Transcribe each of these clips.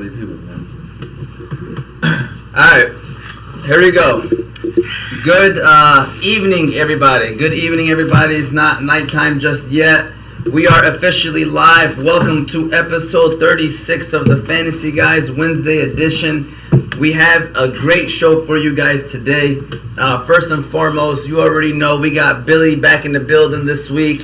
buddy people, man. Alright, here we go. Good evening, everybody. Good evening, everybody. It's not nighttime just yet. We are officially live. Welcome to episode 36 of the Fantasy Guyz Wednesday edition. We have a great show for you guys today. First and foremost, you already know we got Billy back in the building this week.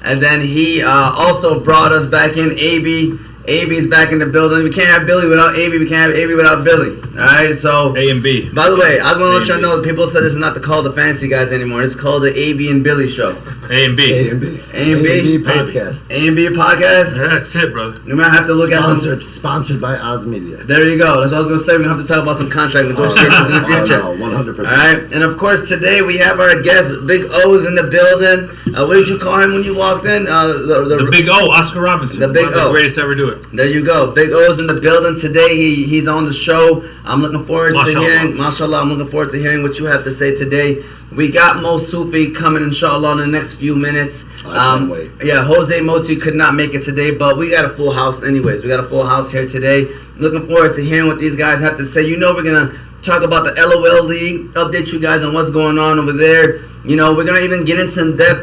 And then he also brought us back in Abee. Abee's back in the building. We can't have Billy without Abee. We can't have Abee without Billy. Alright, so... A and B. By the way, I was going to let you know that people said this is not called the Fantasy Guyz anymore. It's called the Abee and Billy Show. A and B. A and B. A and B? podcast. A and B podcast? Yeah, that's it, bro. We might have to look at some... Sponsored by Oz Media. There you go. That's what I was going to say. We're going to have to talk about some contract negotiations in the future. Oh, no, 100%. Alright, and of course today we have our guest, Big O's in the building. What did you call him when you walked in? The Big O, Oscar Robinson. The Big O. The greatest to ever do it. There you go. Big O's in the building today. He's on the show. I'm looking forward to hearing, mashallah, I'm looking forward to hearing what you have to say today. We got Mo Soofi coming, inshallah, in the next few minutes. I can't wait. Yeah, Jose Moti could not make it today, but we got a full house anyways. We got a full house here today. Looking forward to hearing what these guys have to say. You know we're going to talk about the L.OL League, update you guys on what's going on over there. You know, we're going to even get into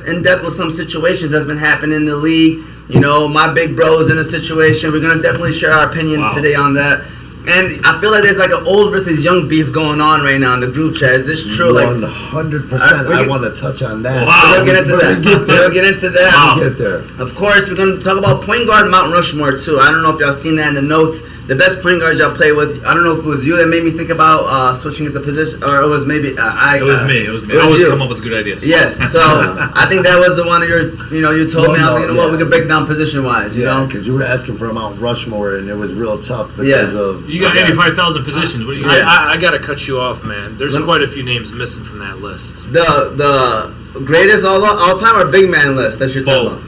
in depth with some situations that's been happening in the league. You know, my big bro is in a situation. We're going to definitely share our opinions today on that. And I feel like there's like an old versus young beef going on right now in the group chat. Is this true? 100%. I want to touch on that. Wow. We'll get into that. We'll get into that. Wow. Get there. Of course, we're going to talk about point guard Mount Rushmore too. I don't know if y'all seen that in the notes. The best point guards y'all play with. I don't know if it was you that made me think about switching at the position, or it was maybe I. It was me. I always come up with good ideas. Yes. So I think that was the one of your. You know, you told me. I was like, you know what, we could break down position wise. You know, because you were asking for Mount Rushmore, and it was real tough because of. You got 85,000 positions. What do you got? I got to cut you off, man. There's quite a few names missing from that list. The greatest all time or big man list that you're talking about?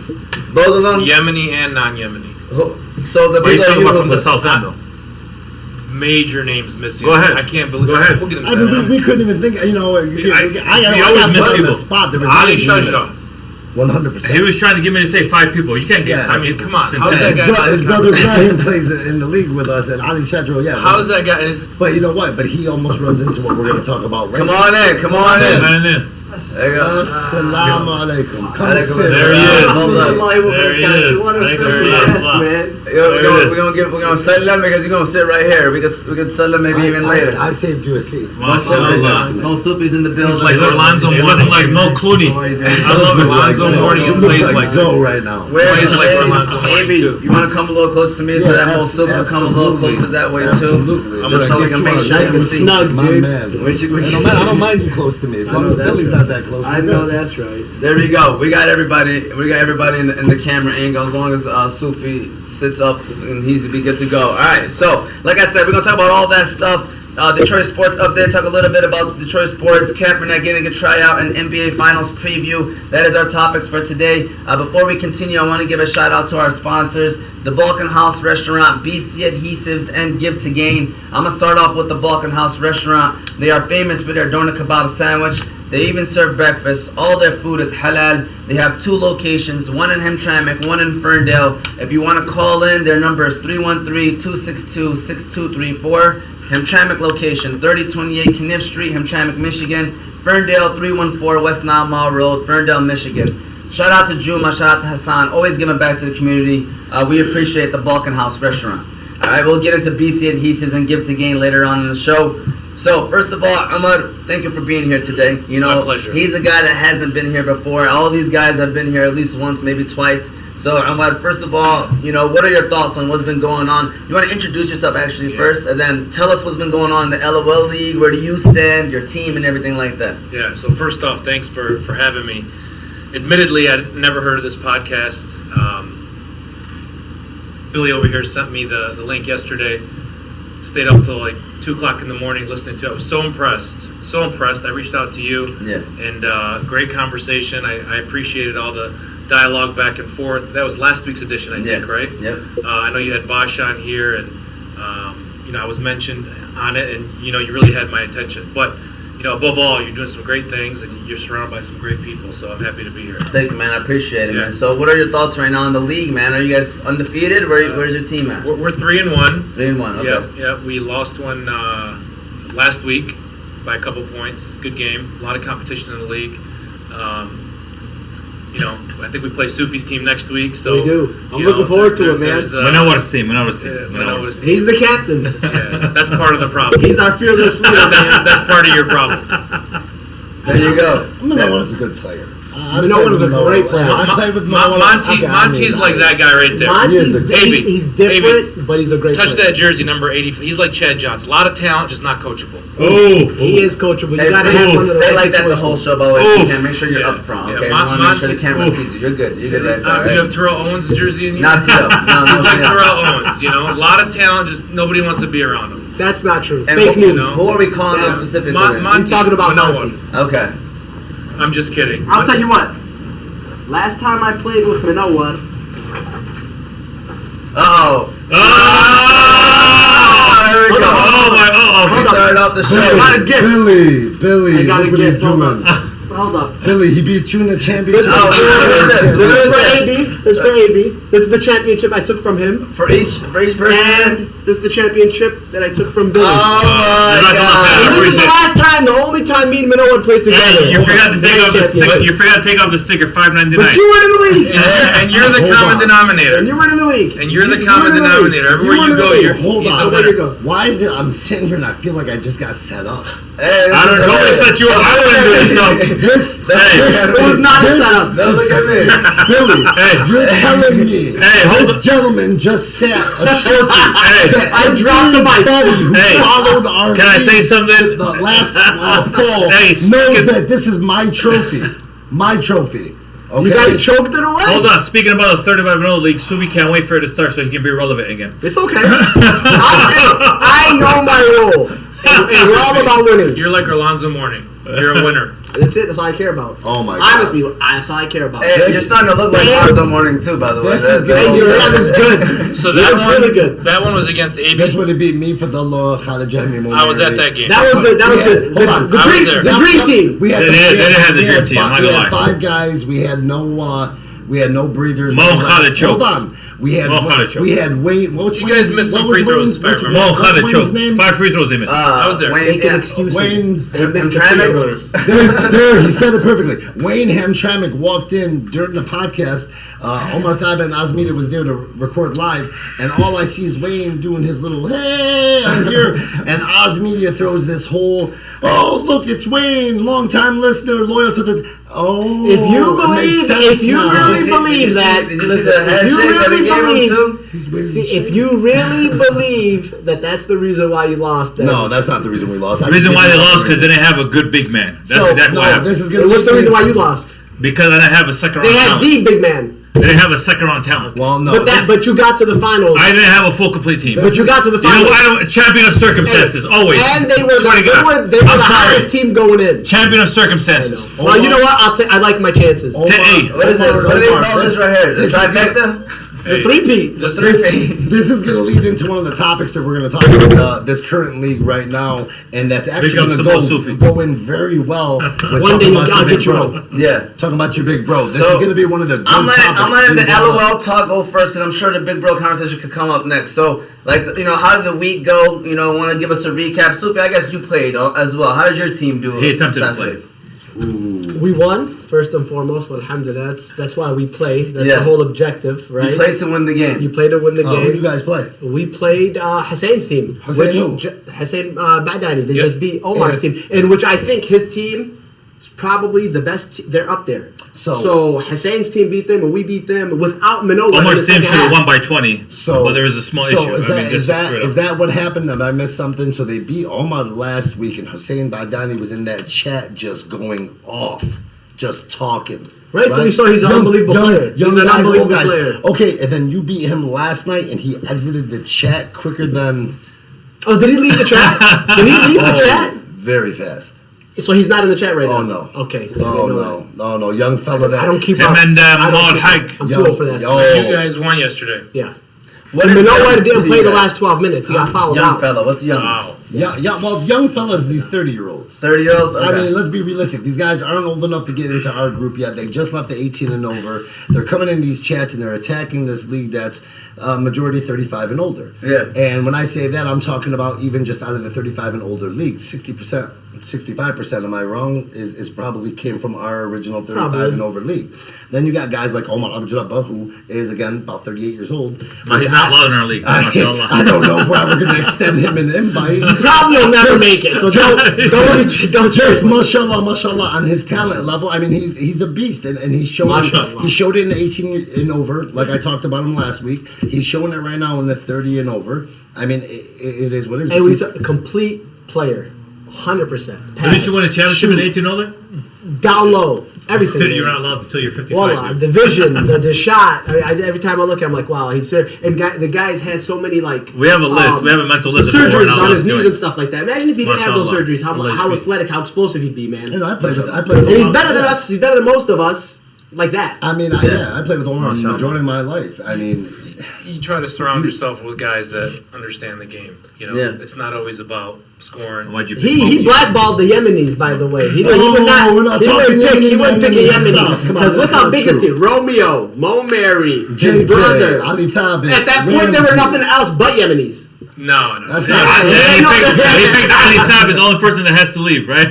Both of them? Yemeni and non-Yemeni. So the he's talking about from the South End, though. Major names missing. Go ahead. I can't believe. Go ahead. We'll get into I mean, we couldn't even think. You know, I always miss put on people. the spot. There was Ali Shajah. 100%. He was trying to get me to say 5 people. You can't get 5 I mean, people. come on. How's that guy? His brother Ibrahim plays in the league with us, and Ali Shadro, How's that guy? But you know what? But he almost runs into what we're going to talk about right now. Come on in. There you go. Assalamu alaikum. There he is. There he is. What a special guest, man. We're gonna settle him because you're gonna sit right here. We could settle him maybe even later. I saved you a seat. Mo Soofi's in the building. He's like Alonzo Mourning, like Mo Clooney. I love Alonzo Mourning. He plays like Zoe right now. Plays like Alonzo Mourning too. You want to come a little close to me so that Mo Soofi will come a little closer that way too. Absolutely. Just so we can make sure you can see. My man. I don't mind you close to me as long as Billy's not that close. I know that's right. There we go. We got everybody in the camera angle. As long as Soofi sits up and he's to be good to go. All right. So, like I said, we're gonna talk about all that stuff. Detroit sports update. Talk a little bit about Detroit sports. Kapernick getting a tryout and NBA Finals preview. That is our topics for today. Before we continue, I want to give a shout out to our sponsors: the Balkan House Restaurant, BC Adhesives, and Give to Gain. I'm gonna start off with the Balkan House Restaurant. They are famous for their doner kebab sandwich. They even serve breakfast. All their food is halal. They have 2 locations, one in Hamtramck, one in Ferndale. If you want to call in, their number is 313-262-6234. Hamtramck location, 3028 Kniff Street, Hamtramck, Michigan. Ferndale, 314 West Nile Mall Road, Ferndale, Michigan. Shout out to Juma, shout out to Hassan. Always giving back to the community. We appreciate the Balkan House Restaurant. All right, we'll get into BC Adhesives and Give to Gain later on in the show. So, first of all, Ahmad, thank you for being here today. You know, my pleasure. He's a guy that hasn't been here before. All these guys have been here at least once, maybe twice. So, Ahmad, first of all, you know, what are your thoughts on what's been going on? You want to introduce yourself actually first, and then tell us what's been going on in the L.OL League. Where do you stand, your team, and everything like that? Yeah, so first off, thanks for having me. Admittedly, I'd never heard of this podcast. Billy over here sent me the link yesterday. Stayed up till like 2 o'clock in the morning listening to it. I was so impressed. I reached out to you. Yeah. And great conversation. I appreciated all the dialogue back and forth. That was last week's edition, I think, right? Yep. I know you had Bosch on here, and I was mentioned on it, and you really had my attention. But above all, you're doing some great things and you're surrounded by some great people. So I'm happy to be here. Thank you, man. I appreciate it, Yeah. man. So, what are your thoughts right now in the league, man? Are you guys undefeated? Where's your team at? We're 3-1. 3-1. Okay. Yeah. We lost one last week by a couple points. Good game. A lot of competition in the league. I think we play Soofi's team next week. So We do. I'm looking forward to it, man. Manowar's team. Manowar's team. He's the captain. Yeah, that's part of the problem. He's our fearless leader. That's part of your problem. There you go. Manowar's a good player. Manowar's a great player. I played with Manowar. Monty's like that guy right there. Monty's Abee. he's different, but he's a great Touch player. that jersey, number 80. He's like Chad Johnson. A lot of talent, just not coachable. He is coachable. You Hey, gotta have one of stay those like that the whole show, by the way. Oof. You can make sure you're Yeah. up front, Yeah, okay? I want to make sure the Monty- camera Oof. sees you. You're good. You're good right there. Do you Right? have Terrell Owens' jersey in you? Not T.O. No, He's like T.O. Terrell Owens, a lot of talent, just nobody wants to be around him. That's not true. And Fake news. who are we calling Yeah. out specifically? He's talking about Monty. Okay. I'm just kidding. I'll tell you what. Last time I played with Manoa, Uh-oh. There we Hold go. on, hold We Hold on. started off the I show. got a gift. Billy, I got a look what he's gift. Hold doing. up. Hold up. Billy, he beat you in the championship. Oh, what is this? What This is is for this? AB. This is for AB. This is the championship I took from him. For each person? And this is the championship that I took from Billy. Oh my You're not gonna god. And this is the appreciate- last time, the only time me and Manoa played together. Hey, you forgot to take off the Champion. sticker. You forgot to take off the sticker. But $5.99. you were in the league. And you're the Hold common on. denominator. And you were in the league. And you're the You common were in the league. denominator. Everywhere You were you in the go, league. you're Hold he's on. the There you winner. go. Why is it I'm sitting here and I feel like I just got set up? Hey, I don't know. Nobody set you up. I wouldn't do this stuff. It was not a setup. Now look at me. Billy, Hey. you're telling me Hey, hold this on. gentleman just sat a trophy. Hey, that I dropped the mic. everybody who Hey. followed our Can I say league something? The last fall Hey, knows speaking- that this is my trophy. My trophy. Okay. You guys choked it away. hold on. Speaking about the 35-0 league, Soofi can't wait for it to start so he can be relevant again. It's okay. I know my role. And we're all about winning. You're like Alonzo Mourning. You're a winner. That's it. That's all I care about. Oh my God. Honestly, that's all I care about. Hey, you're starting to look like Alonzo Morning too, by the way. This is That's- good. Hey, your ass is good. So That that was one, really good. that one was against This AB. would have beat me for the L.OL League. I was at that game. That was good. That was good. Hold on. The I was dream, there. the dream team. We had They didn't have the dream team, I'm not We gonna had lie. 5 guys. We had no breathers. Mo no Khaled rest. choked. Hold on. We had Mo Khaled choked. we had Wayne. You guys missed some free throws, if I remember. Mo What's Khaled Wayne's choked. name? 5 free throws they missed. I was there. Wayne, Making yeah. excuses. Wayne And missed the Hamtramck? free throws. there, he said it perfectly. Wayne Hamtramck walked in during the podcast. Omar Thaba and Asmita was there to record live, and all I see is Wayne doing his little hey on here, and Asmita throws this whole, oh look, it's Wayne, long-time listener, loyal to the. Oh, If you it makes believe, sense if you now. really believe that, Did you see listen, the if you handshake that he really gave him believe, too? He's wearing see, shades. if you really believe that that's the reason why you lost, then No, that's not the reason we lost. The reason why they lost because they didn't have a good big man. That's exactly no, what happened. this is gonna what's the lead reason me- why you lost? Because I didn't have a second round They had talent. the big man, They didn't have a second round talent. Well, no. but you got to the finals. I didn't have a full complete team. But you got to the You know, finals. champion of circumstances, always. And they were Swear to God. they were I'm the sorry. hottest team going in. Champion of circumstances. Well, you know what? I like my chances. Omar, Hey. What is this? Omar, What do they Omar, call this right here? The this is trifecta? The three-peat. The This is going to lead into one of the topics that we're going to talk about this current league right now, and that's actually Big ups going to Mo to Soofi. go in very well with One talking day about I'll your get big you bro. on. Yeah. Talking about your big bro. This So, is going to be one of the good I'm topics. letting the to, uh, LOL talk go first because I'm sure the big bro conversation could come up next. So, like, how did the week go? Want to give us a recap? Soofi, I guess you played as well. How did your team do? He attempted to this past play. week? We won, first and foremost. Alhamdulillah. That's why we play. That's Yeah. the whole objective, right? You played to win the game. You played to win the who do you game. guys play? We played Hassan's team. Hassan who? Hassan Badani. They Yep. just beat Omar's team. In which I think his team is probably the best. They're up there. So Hassan's team beat them, and we beat them without Manoa. Omar's team should have won by 20, So, but there was a small so issue. Is I that, mean, is, this is that, straight is up. that what happened? Did I miss something? So they beat Omar last week, and Hussein Badani was in that chat just going off, just talking. Rightfully so, he's an unbelievable player. Young He's an guys, old unbelievable guys. player. Okay, and then you beat him last night, and he exited the chat quicker than. Oh, did he leave the chat? Did he leave the chat? Very fast. So he's not in the chat right Oh now? no. Okay. So No, young fella. That I don't keep Him up. and I don't Maul keep Hag. up. I'm too old for that. Yo. You guys won yesterday. Yeah. And Manoa didn't play the last 12 minutes. He got fouled young out. fella. What's young? Wow. Yeah. Well, young fellas, these 30-year-olds. 30-year-olds. Okay. I mean, let's be realistic. These guys aren't old enough to get into our group yet. They just left the 18 and over. They're coming in these chats and they're attacking this league that's majority 35 and older. Yeah. And when I say that, I'm talking about even just out of the 35 and older league, 60%, 65%, am I wrong, is probably came from our original 35 and over league. Then you got guys like Omar Abdrabboh, who is, again, about 38 years old. But he's not allowed in our league. Mashallah. I don't know if we're ever going to extend him an invite. Probably will never make it. So don't Just mashallah on his talent level. I mean, he's a beast, and he's showing. He showed it in the 18 and over, like I talked about him last week. He's showing it right now in the 30 and over. I mean, it is what it is. And he's a complete player, 100%. Didn't you win a championship in 18 older? Down low, everything. You're not allowed until you're 55. Voila, the vision, the shot. Every time I look at him, I'm like, wow, he's there. And the guy's had so many We have a list. We have a mental list. Of surgeries on his knees and stuff like that. Imagine if he didn't have those Mashallah. surgeries. How athletic, how explosive he'd be, man. You know, I played with And he's better than us. He's better than most of us. Like that. I mean, I played with Omar the majority of my life. I mean, You try to surround yourself with guys that understand the game. You know, it's not always about scoring. Why'd you pick He blackballed the Yemenis, by the way. He wouldn't pick a Yemeni. Because look how big his team. Romeo, Mo Mary, his brother. Ali Thabit. At that point, there were nothing else but Yemenis. No. That's He not picked Ali Thabit, the only person that has to leave, right?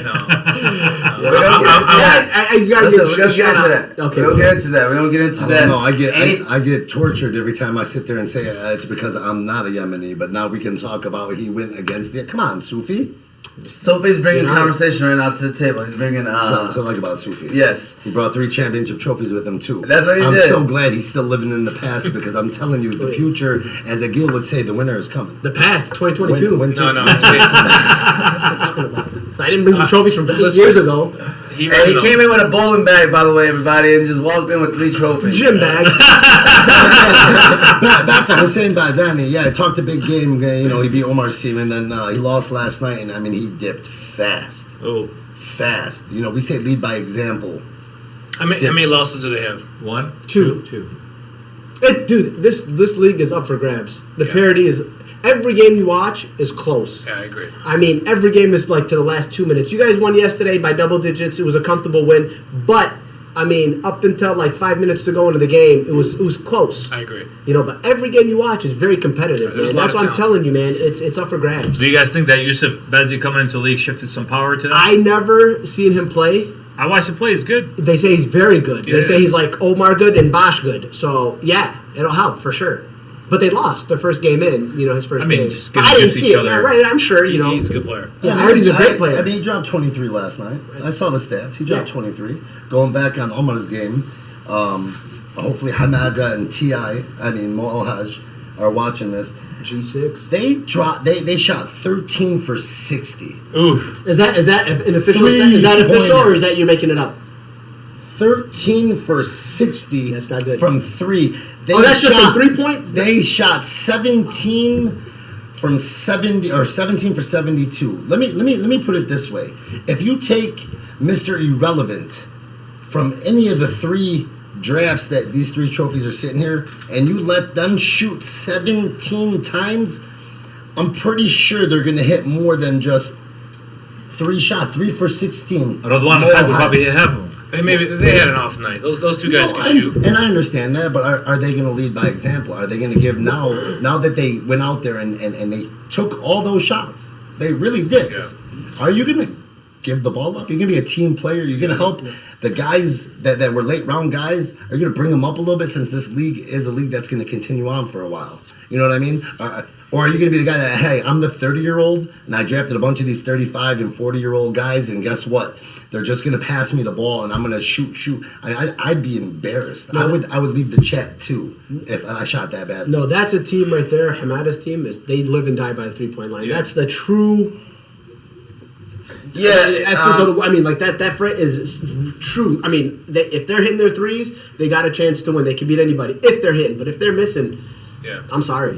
We're gonna get into that. Okay, we don't get into that. We don't get into that. No, I get tortured every time I sit there and say it's because I'm not a Yemeni. But now we can talk about he went against it. Come on, Soofi. Sophie's bringing conversation right now to the table. He's bringing. So like about Soofi. Yes. He brought 3 championship trophies with him too. That's what he I'm did. so glad he's still living in the past because I'm telling you, the future, as Agil would say, the winner is coming. The past, 2022. No. So I didn't bring the trophies from 8 years ago. He came in with a bowling bag, by the way, everybody, and just walked in with 3 trophies. Gym bag. back to Hussein Badani. Yeah, I talked a big game. You know, he beat Omar's team, and then he lost last night. And I mean, he dipped fast. Oh, Fast. You know, we say lead by example. How many losses do they have? 1, Two. 2. Dude, this league is up for grabs. The parity is. Every game you watch is close. Yeah, I agree. I mean, every game is like to the last 2 minutes. You guys won yesterday by double digits. It was a comfortable win. But, I mean, up until like 5 minutes to go into the game, it was close. I agree. You know, but every game you watch is very competitive, There's man. a lot That's of what I'm telling you, man. It's up for grabs. Do you guys think that Yusuf Bezzi coming into the league shifted some power to that? I never seen him play. I watched him play. He's good. They say he's very good. They Yeah. say he's like Omar good and Bosch good. So, yeah, it'll help for sure. But they lost their first game in, you know, his first game. just But getting I didn't against see each it. other. Yeah, right, I'm sure, you know. He's a good player. Yeah, I heard he's a great player. I mean, he dropped 23 last night. I saw the stats. He dropped 23. Going back on Omar's game, hopefully Hamada and T.I., I mean, Mo El-Haj, are watching this. G6. They shot 13 for 60. Ooh. Is that an official stat? Is that official or is that you're making it up? 13 for 60 That's not good. from 3. That's just from 3 points? They shot 17 from 70 or 17 for 72. Let me put it this way. If you take Mr. Irrelevant from any of the 3 drafts that these 3 trophies are sitting here and you let them shoot 17 times, I'm pretty sure they're going to hit more than just 3 shots. 3 for 16. Radwan Mo Khan would probably have him. Hey, maybe they had an off night. Those 2 guys could shoot. And I understand that, but are they going to lead by example? Are they going to give now that they went out there and they took all those shots? They really did. Yeah. Are you going to give the ball up? You're going to be a team player. You're going to help the guys that were late round guys. Are you going to bring them up a little bit since this league is a league that's going to continue on for a while? You know what I mean? Or are you going to be the guy that, hey, I'm the 30-year-old, and I drafted a bunch of these 35 and 40-year-old guys, and guess what? They're just going to pass me the ball, and I'm going to shoot. I'd be embarrassed. No. I would leave the chat, too, if I shot that bad. No, that's a team right there. Hamada's team they live and die by the 3-point line. Yeah. That's the true. Yeah. Essence of the. I mean, like that is true. I mean, if they're hitting their threes, they got a chance to win. They can beat anybody if they're hitting. But if they're missing, Yeah. I'm sorry,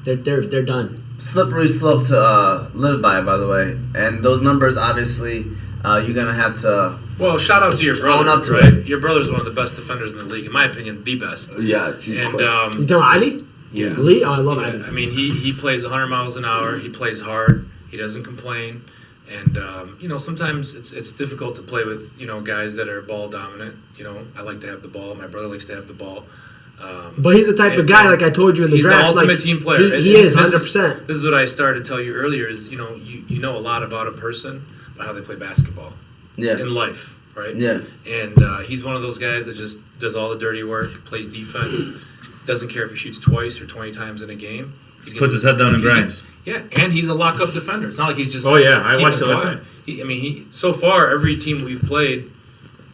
they're done. Slippery slope to live by the way. And those numbers, obviously, you're going to have to... Well, shout out to your brother. Up to right? it. Your brother's one of the best defenders in the league, in my opinion, the best. Yeah, she's And quick. You talking Ali? Yeah. Lee, I love Yeah, Abee. I mean, he plays 100 miles an hour. He plays hard. He doesn't complain. And, sometimes it's difficult to play with, guys that are ball dominant. I like to have the ball. My brother likes to have the ball. But he's the type of guy, like I told you in the he's draft. He's the ultimate like, team player. He is, This 100%. This is what I started to tell you earlier is, you know a lot about a person by how they play basketball. Yeah. In life, right? Yeah. And he's one of those guys that just does all the dirty work, plays defense, doesn't care if he shoots twice or 20 times in a game. Puts his head down and grinds. Yeah, and he's a lock-up defender. It's not like he's just. Oh, yeah, I watched keeping it last quiet. night. He so far every team we've played,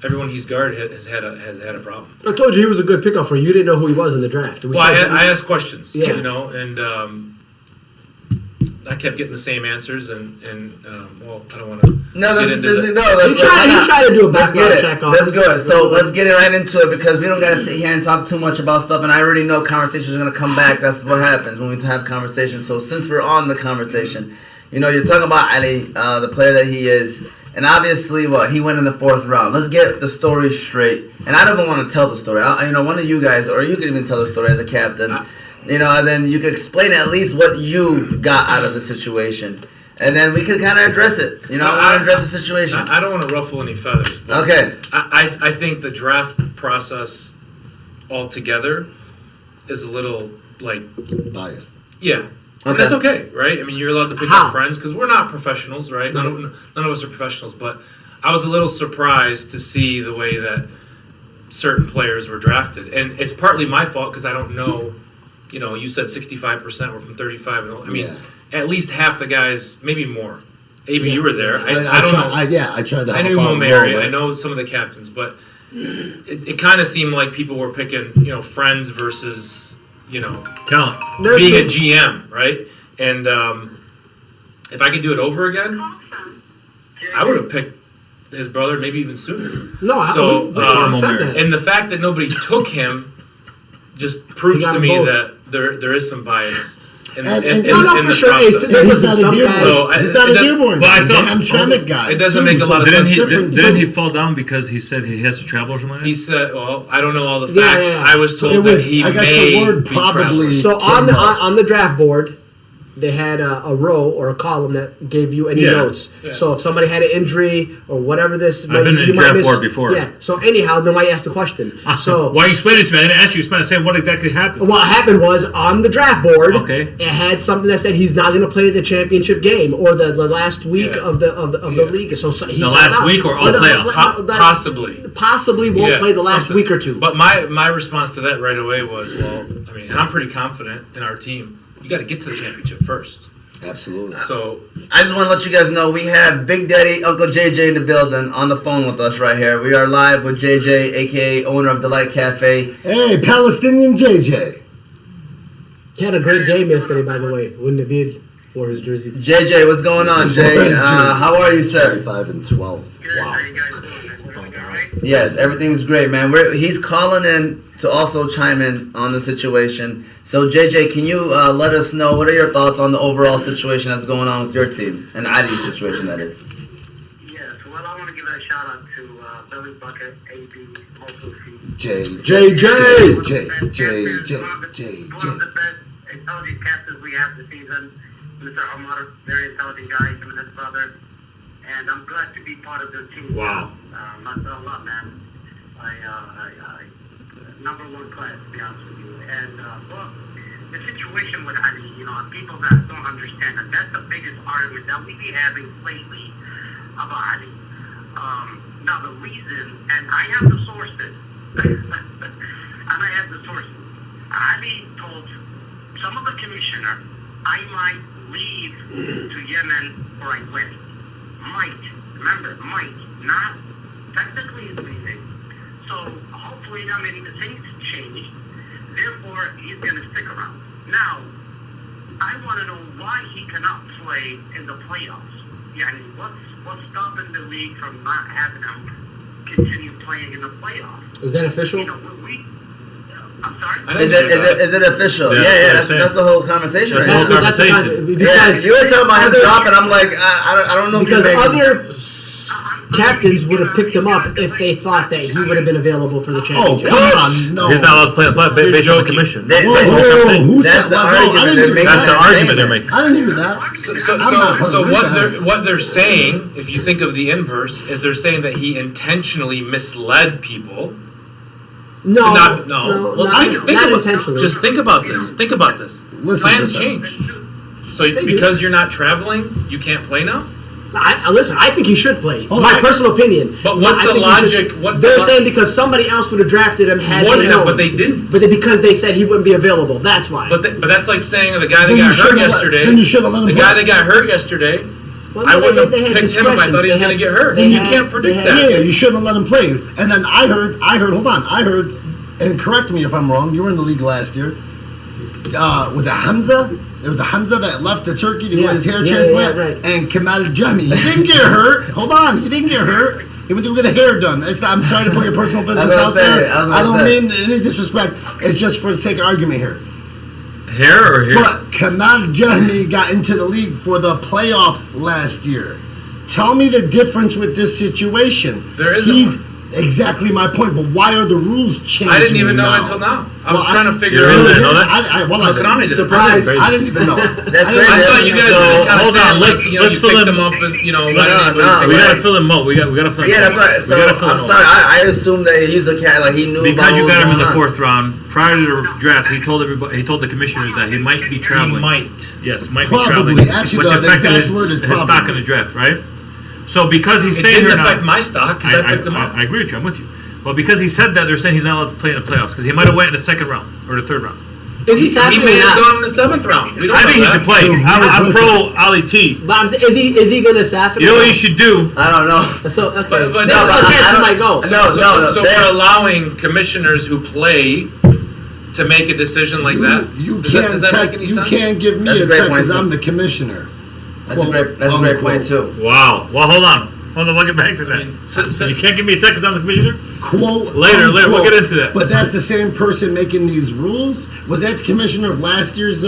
everyone he's guarded has had a problem. I told you he was a good pickup for you. You didn't know who he was in the draft. I asked questions, Yeah. and I kept getting the same answers, and I don't want to. No, get into that. He tried to do a Let's background get it. check on Let's him. go. So let's get it right into it because we don't gotta sit here and talk too much about stuff. And I already know conversations are gonna come back. That's what happens when we have conversations. So since we're on the conversation, you're talking about Ali, the player that he is, and obviously he went in the 4th round. Let's get the story straight. And I don't even want to tell the story. One of you guys, or you could even tell the story as a captain. And then you could explain at least what you got out of the situation. And then we could kind of address it. I want to address the situation. I don't want to ruffle any feathers. But Okay. I think the draft process altogether is a little Biased. yeah. Okay. And that's okay, right? I mean, you're allowed to pick How? up friends because we're not professionals, right? None of us are professionals. But I was a little surprised to see the way that certain players were drafted, and it's partly my fault because I don't know. You said 65% were from 35. I mean, at least half the guys, maybe more. Abee, you were there. I don't know. I tried to. I knew Mo Mary. I know some of the captains, but it kind of seemed like people were picking, friends versus, Talent. being a GM, right? And if I could do it over again, I would have picked his brother maybe even sooner. No, So, I said that. And the fact that nobody took him just proves You got to them me both. that there is some bias in And- the for sure. Hey, process. listen, He's not a some Dearborn. guys- So, He's not a it does- Dearborn. Well, I He's a thought- Hamtramck guy. It doesn't too, make a lot of so Didn't it's he? different. Didn't he fall down because he said he has to travel or something? Like that? He said, well, I don't know all the Yeah, facts. yeah. I was told It that was- he I guess may the word be probably- traveling. So came up. on the draft board, they had a row or a column that gave you any Yeah. notes. Yeah. So if somebody had an injury or whatever this, I've been in you a might draft miss- board before. Yeah. So anyhow, they might ask the question. So Why you explain it to me? I didn't ask you to explain it. Say what exactly happened. what happened was on the draft board, Okay. it had something that said he's not going to play the championship game or the last week Yeah. of the league. So he The found last out. week or all Well, playoffs? Possibly. Possibly won't Yeah, play the last something. week or two. But my response to that right away was, well, I mean, and I'm pretty confident in our team. You got to get to the championship first. Absolutely. So I just want to let you guys know we have Big Daddy Uncle JJ in the building on the phone with us right here. We are live with JJ, aka owner of Delight Cafe. Hey, Palestinian JJ. He had a great game yesterday, by the way. When Navid wore his jersey. JJ, what's going on, Jay? How are you, sir? 35 and 12. Wow. How you guys doing? Everything all right? Yes, everything's great, man. He's calling in to also chime in on the situation. So, JJ, can you let us know what are your thoughts on the overall situation that's going on with your team and Adi's situation, that is? Yes. Well, I want to give a shout out to Billy Bucket, AB, Soofi. JJ. One of the best intelligent captains we have this season. Mr. Omar, very intelligent guy, him and his brother. And I'm glad to be part of their team. Wow. Mashallah, man. I number one class, to be honest with you. And, well, the situation with Ali, people that don't understand that, that's the biggest argument that we be having lately about Ali. Now, the reason, and I have the sources, Ali told some of the commissioner, I might leave to Yemen for a wedding. Might. Remember, might. Not technically is leaving. So hopefully, things change. Therefore, he's going to stick around. Now, I want to know why he cannot play in the playoffs. What's stopping the league from not having him continue playing in the playoffs? Is that official? I'm sorry? I didn't hear that. Is it official? Yeah, Yeah, that's what I'm that's the whole conversation That's right the now. whole conversation. Yeah, you were talking about him dropping. I'm like, I don't know if you because made other captains would have picked him up if they thought that he would have been available for the Oh, championship. come on. No. He's not allowed to play based on the commission. That- Whoa, that's whoa, whoa, who that's said the that? No, I argument didn't they're hear making. That's the that. argument they're making. I didn't hear that. So I'm not what they're saying, if you think of the inverse, is they're saying that he intentionally misled people. No, to not, no, Well, not, think not about, intentionally. just think about this. Think about this. Listen Plans to them. change. So They do. because you're not traveling, you can't play now. Listen, I think he should play. Oh, My I- personal opinion. But what's I the think he logic- should- what's the they're lo- saying because somebody else would have drafted him had Would they have, known. but they didn't. But because they said he wouldn't be available. That's why. But that's like saying the guy that Then you got hurt shouldn't have let- yesterday. then you shouldn't have let him The play. guy that got hurt yesterday. Well, I no, wouldn't have they had picked him if I thought he was discretions. going to get hurt. They You had- can't predict they had- that. Yeah, you shouldn't have let him play. And then I heard, hold on, I heard, and correct me if I'm wrong, you were in the league last year. Was it Hamza? It was a Hamza that left to Turkey to Yeah, get his hair yeah, transplant. yeah, right. And Kamal Jami. He didn't get hurt. Hold on, he didn't get hurt. He went to get a hair done. I'm sorry to put your personal business gonna out say there. it. I was I gonna don't say. mean any disrespect. It's just for the sake of argument here. Hair or here? But Kamal Jahmi got into the league for the playoffs last year. Tell me the difference with this situation. There isn't He's exactly my point, but why are the rules changing? I didn't even know now? until now. I was Well, trying to figure You out. really didn't know that? How come I didn't? Surprise. I didn't even know. That's I great. I thought you guys were just kind of hold saying, on, like, let's you fill picked in- them up and, No, let no, anybody We pick gotta them fill him out. We gotta fill him Yeah, out. that's right. So We gotta fill him I'm out. sorry. I assumed that he's the cat. Like he knew Because about you what got him in was the going on. fourth round, prior to the draft, he told everybody, he told the commissioners that he might be He traveling. might. Yes, might Probably. be traveling. Actually, which the affected exact his, word is his stock probably. in the draft, right? So because he's It staying didn't here now, affect my stock because I picked them up. I agree with you. I'm with you. Well, because he said that, they're saying he's not allowed to play in the playoffs because he might have went in the second round or the third round. Is he He happening may or have not? gone in the seventh round. We don't I know think he that. should play. I'm pro Ali T. But I'm saying, is he going to Safin? You know what you should do? I don't know. So okay, But there's no, a but chance I he don't- might go. No. So we're allowing commissioners who play to make a decision like that. You Does can't does that check. make any You sense? can't give me That's a a great check point, because too. I'm the commissioner. That's a great point too. Wow. Well, hold on. We'll get back to that. I mean, so You can't give me a text because I'm the commissioner? Quote Later, we'll unquote. get into that. But that's the same person making these rules. Was that the commissioner of last year's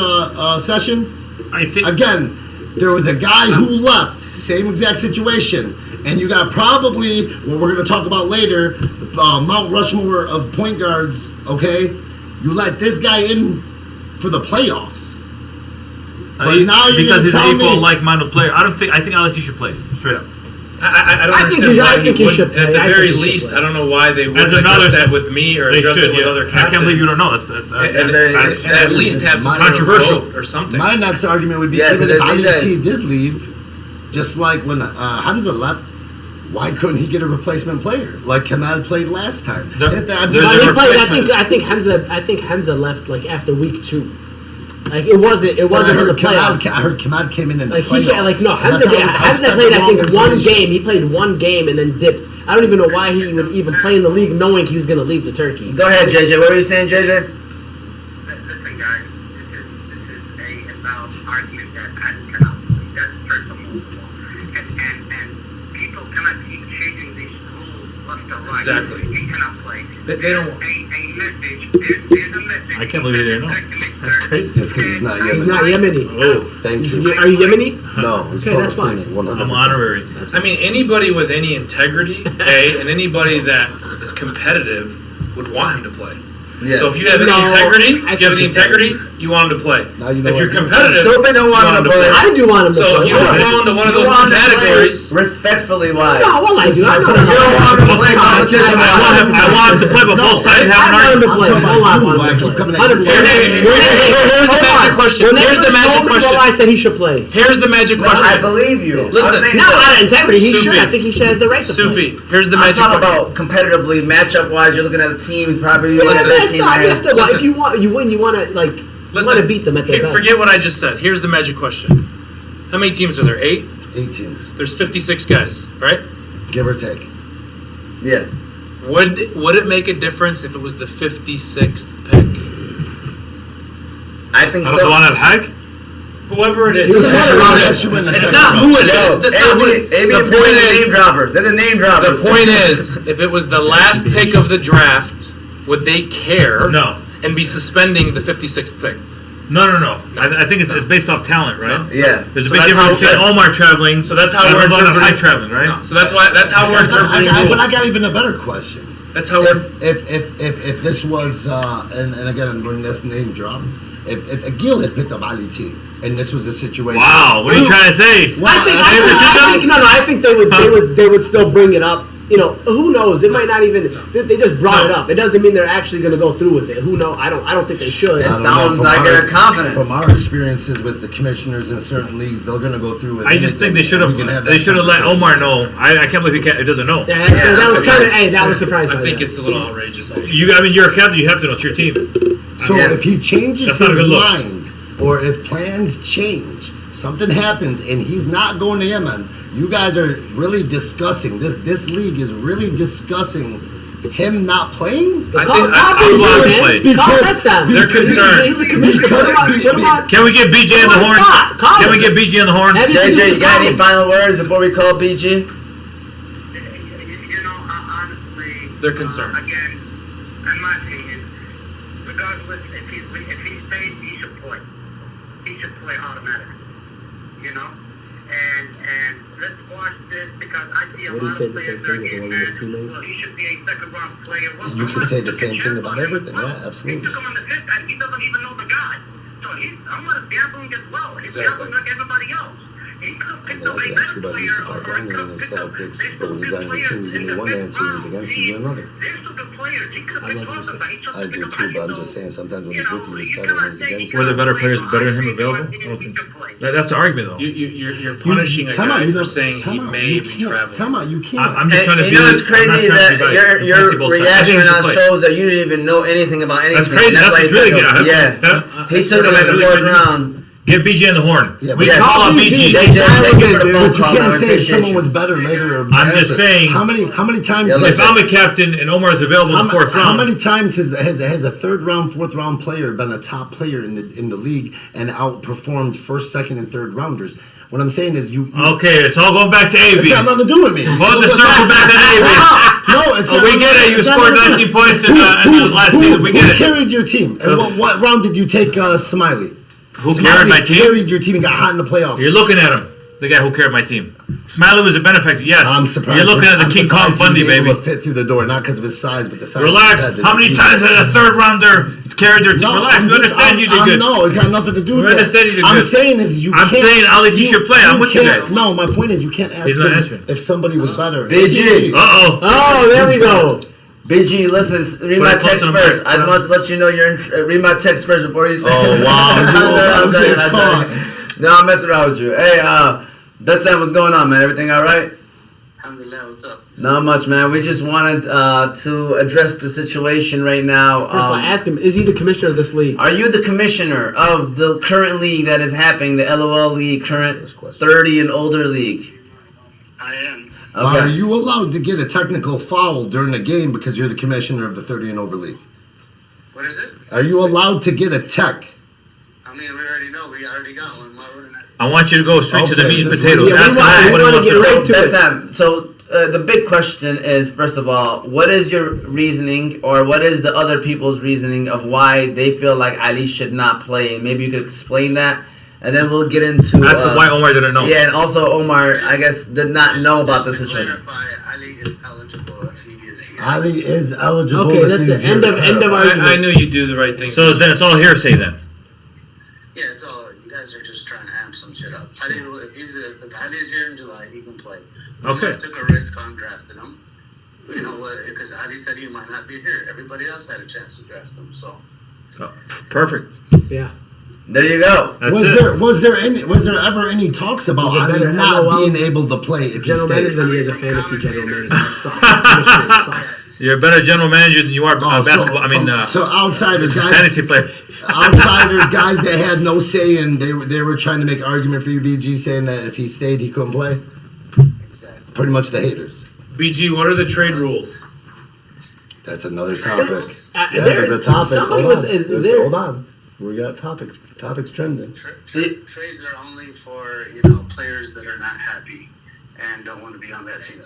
session? I think. Again, there was a guy who left, same exact situation, and you got probably what we're going to talk about later, Mount Rushmore of point guards. Okay, you let this guy in for the playoffs. But now you're because gonna he's tell an equal, me- like-minded player. I think Ali T should play straight up. I don't I think understand he- why I think he wouldn't. should play. At the I think very he should least, play. I don't know why they As wouldn't another- address that with me or They address should. it with Yeah. other I captains. can't believe you don't know. That's And at least have some sort of controversial. vote or something. My next argument would be Yeah, even but if these Ali guys- T did leave, just like when Hamza left, why couldn't he get a replacement player like Kamal played last time? There- I mean, there's He a played, replacement. I think Hamza left like after week 2. Like it wasn't in the playoffs. I heard Kamal came in the Like playoffs. he can't, like no And Hamza. that's how Hamza that's played the I think wrong one information. game. He played one game and then dipped. I don't even know why he would even play in the league knowing he was going to leave to Turkey. Go ahead, JJ. What were you saying, JJ? Listen, guys, this is a valid argument that I cannot believe. That's first of all. And people cannot keep changing these rules left or right. Exactly. He cannot play. They don't. A message. There's a message. I can't believe they didn't know. That's great. Yes, because he's not He's Yemeni. not Yemeni. Oh, Thank you. Are you Yemeni? No, he's Okay, that's fine. Palestinian, 100%. I'm honorary. I mean, anybody with any integrity, and anybody that is competitive would want him to play. Yeah. So if you have any No, integrity, I if you have any think integrity, you want him to play. Now you know If you're what- competitive, Sophie don't want him to play. I do want him to so play. if you don't fall into one of those You two want him to play categories, respectfully, why? No, well, I do. I know You don't want him to play competition. I want him to play, but both sides have an I want him to argument. play. I'm Hold on, talking hold about on. you. I keep coming at 100%. you. Here's the magic question. Here's the magic question. Well, I said he should play. here's the magic I question. believe you. Listen, I'm saying Not that- out of integrity. He should. Soofi. I think he should have the right to play. Soofi, here's the I'm magic talking question. about competitively, matchup-wise. You're looking at the teams. Probably you're Yeah, looking at that's that team. not. that That's has- the Listen. If you want, you win. You want to like. You want to beat them at their best. Forget what I just said. Here's the magic question. How many teams are there? 8? 8 teams, There's 56 guys, right? give or take. Yeah. Would it make a difference if it was the 56th pick? I think The so. one at Hag? Whoever it is. You said it wrong. It's not who it is. That's not who it is. The point name is, droppers. They're the name droppers. the point is, if it was the last pick of the draft, would they care No. and be suspending the 56th pick? No. I think it's based off talent, right? Yeah. There's a So big that's difference how- between Omar traveling. So that's how and we're Lavon on high interpreting- traveling, right? So that's how we're interpreting But I rules. got even a better question. That's how we're. If this was and again I'm doing this name drop, if Agil had picked up Ali T and this was a situation. Wow, what are you trying to say? I think they would still bring it up. You know, who knows? It might not even. They just brought it up. It doesn't mean they're actually going to go through with it. Who knows? I don't think they should. It I don't sounds know, like from they're confident. From our experiences with the commissioners in certain leagues, they're going to go through with I just think they should have. They should have let Omar know. I can't believe he doesn't know. Yeah, so that was kind of. Hey, that was surprising. I think it's a little outrageous. You're a captain. You have to know it's your team. So Yeah. if he changes That's not a his good look. mind, or if plans change, something happens, and he's not going to Yemen, you guys are really discussing this. This league is really discussing him not playing. I think I'm glad to play. They're concerned. He's the commissioner. Put him on. Can we get BJ on the horn? Can we get BJ on the horn? JJ, you got any final words before we call BG? You know, honestly, They're concerned. Again, in my opinion, regardless if he stays, he should play. He should play automatic. You know, and let's watch this because I see a What do you lot say of the players same that are thing getting about his mad. teammate? Well, he should be a second round player. Well, You can say the same thing about him. everything. Well, Yeah, absolutely. He took him on the fifth, and he doesn't even know the guy. So I'm gonna gambling as well. He's Exactly. gambling like everybody else. He could have picked I up a like to better ask you about player, use of or he background could and have his picked up. tactics, There's but some when he's good on your players team, you give in me the one fifth answer, he's round. against you, you another. There's some good players. He could have I picked love one this. of them. He took I do pick up too, but I'm Aniso. just saying sometimes when You he's know, with you, you he's better cannot when he's say against he you. Were there better players cannot better than him play. available? He I don't think. should play. That's the argument, though. You're punishing a guy for saying he may be traveling. Time out, you can't. I'm just trying to You be. know, it's I'm not crazy trying to that be biased. I'm trying to your see both sides. I reaction think he now should play. shows that you didn't even know anything about anything. That's crazy. That's why what's he really took good. him. That's- He took him that's in the really fourth good. round. Get BJ on the horn. Yeah, We but can call out BG. JJ, thank you for the phone But you call, man. can't We say if appreciate someone you. was better later. Or I'm after. just saying- How many times? Yeah, If I'm a captain and Omar is available in the fourth How round, many times has a third round, fourth round player been a top player in the league and outperformed first, second, and third rounders? What I'm saying is you. okay, it's all going back to It's AB. got nothing to do with me. Hold the circle back to AB. No, it's Oh, got we nothing- get it. You it's got scored nothing to 19 do- points in the last season. We get Who it. carried your team? And what round did you take Smiley? Who Smiley carried my team? Carried your team and got hot in the playoffs. You're looking at him, the guy who carried my team. Smiley was a benefactor, yes. I'm surprised. You're looking at the I'm King Kong surprised Bundy, he was baby. able to fit through the door, not because of his size, but the size. Relax. of his head. How many times has a third rounder carried their team? No, Relax. We understand you did good. No, it's got nothing to do with We that. understand you did I'm good. saying is you I'm can't. saying Ali T should play. I'm with you can't- guys. No, my point is you can't ask He's not him answering. if somebody was better. BG. Uh-oh. Oh, there we go. BG, listen, read Put my it close text to the first. mic. I just want to let you know you're in. Read my text first before you say. Oh, wow. I'm joking, Okay, I'm caught. joking. No, I'm messing around with you. Hey, Bessam, what's going on, man? Everything all right? Alhamdulillah, what's up? Not much, man. We just wanted to address the situation right now. First of all, ask him: is he the commissioner of this league? Are you the commissioner of the current league that is happening, the L.OL League, current First question. 30 and older league? I am. Are Okay. you allowed to get a technical foul during the game because you're the commissioner of the 30 and over league? What is it? Are you allowed to get a tech? I mean, we already know. We already got one. Why wouldn't I? I want you to go straight to the Okay, meat and just- potatoes. Yeah, we Ask him want- what we he wanna wants to get say. right to it. Bessam, so the big question is, first of all, what is your reasoning, or what is the other people's reasoning of why they feel like Ali should not play? And maybe you could explain that, and then we'll get into. Ask him why Omar didn't know. Yeah, and also Omar, I guess, did not know about the Just to situation. clarify, Ali is eligible if he is here. Ali is eligible. Okay, if that's he's it. End of here. argument. I knew you'd do the right thing. So then it's all hearsay then. Yeah, it's all. You guys are just trying to amp some shit up. Ali, if Ali's here in July, he can play. Okay. I took a risk on drafting him. You know what? Because Ali said he might not be here. Everybody else had a chance to draft him. So Oh, perfect. Yeah. There you go. That's Was it. was there ever any talks about Was it Ali better not LOL being able to play if he General manager stayed? than he is a fantasy general manager. He sucks. Commissioner sucks. yes, You're a better general manager than you are basketball. So outsiders, guys, fantasy player. outsiders, guys that had no say, and they were trying to make an argument for you, BG, saying that if he stayed, he couldn't play. exactly. Pretty much the haters. BG, what are the trade rules? That's another topic. Uh, Yeah, there- there's a topic. somebody Hold was- on. is There's- there- Hold on. We got topics trending. Trades are only for players that are not happy and don't want to be on that team.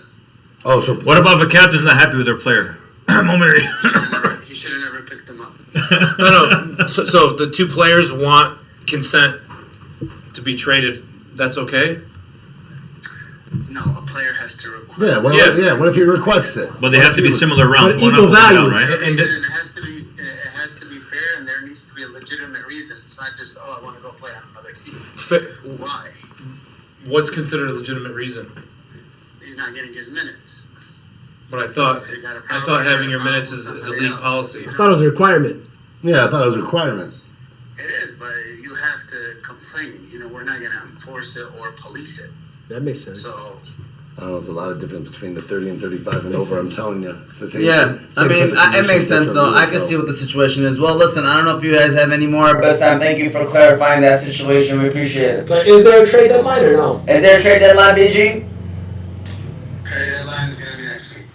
Oh, so What about if a captain's not happy with their player? Moment. He should have never picked them up. No. So if the two players want consent to be traded, that's okay? No, a player has to request. What if he requests it? But they have to be similar rounds, But one equal up, one value. down, right? And it has to be fair, and there needs to be a legitimate reason. It's not just, I want to go play on another team. Why? What's considered a legitimate reason? He's not getting his minutes. But I thought having your minutes is a league policy. I thought it was a requirement. Yeah, I thought it was a requirement. It is, but you have to complain. We're not going to enforce it or police it. That makes sense. So, I don't know, there's a lot of difference between the 30 and 35 and over, I'm telling you. It's the same, Yeah, same I mean, type of it makes conditions, sense different though. I rules, can though. see what the situation is. Well, listen, I don't know if you guys have any more, but Sam, thank you for clarifying that situation. We appreciate it. But is there a trade deadline or no? Is there a trade deadline, BG? trade deadline is going to be next week.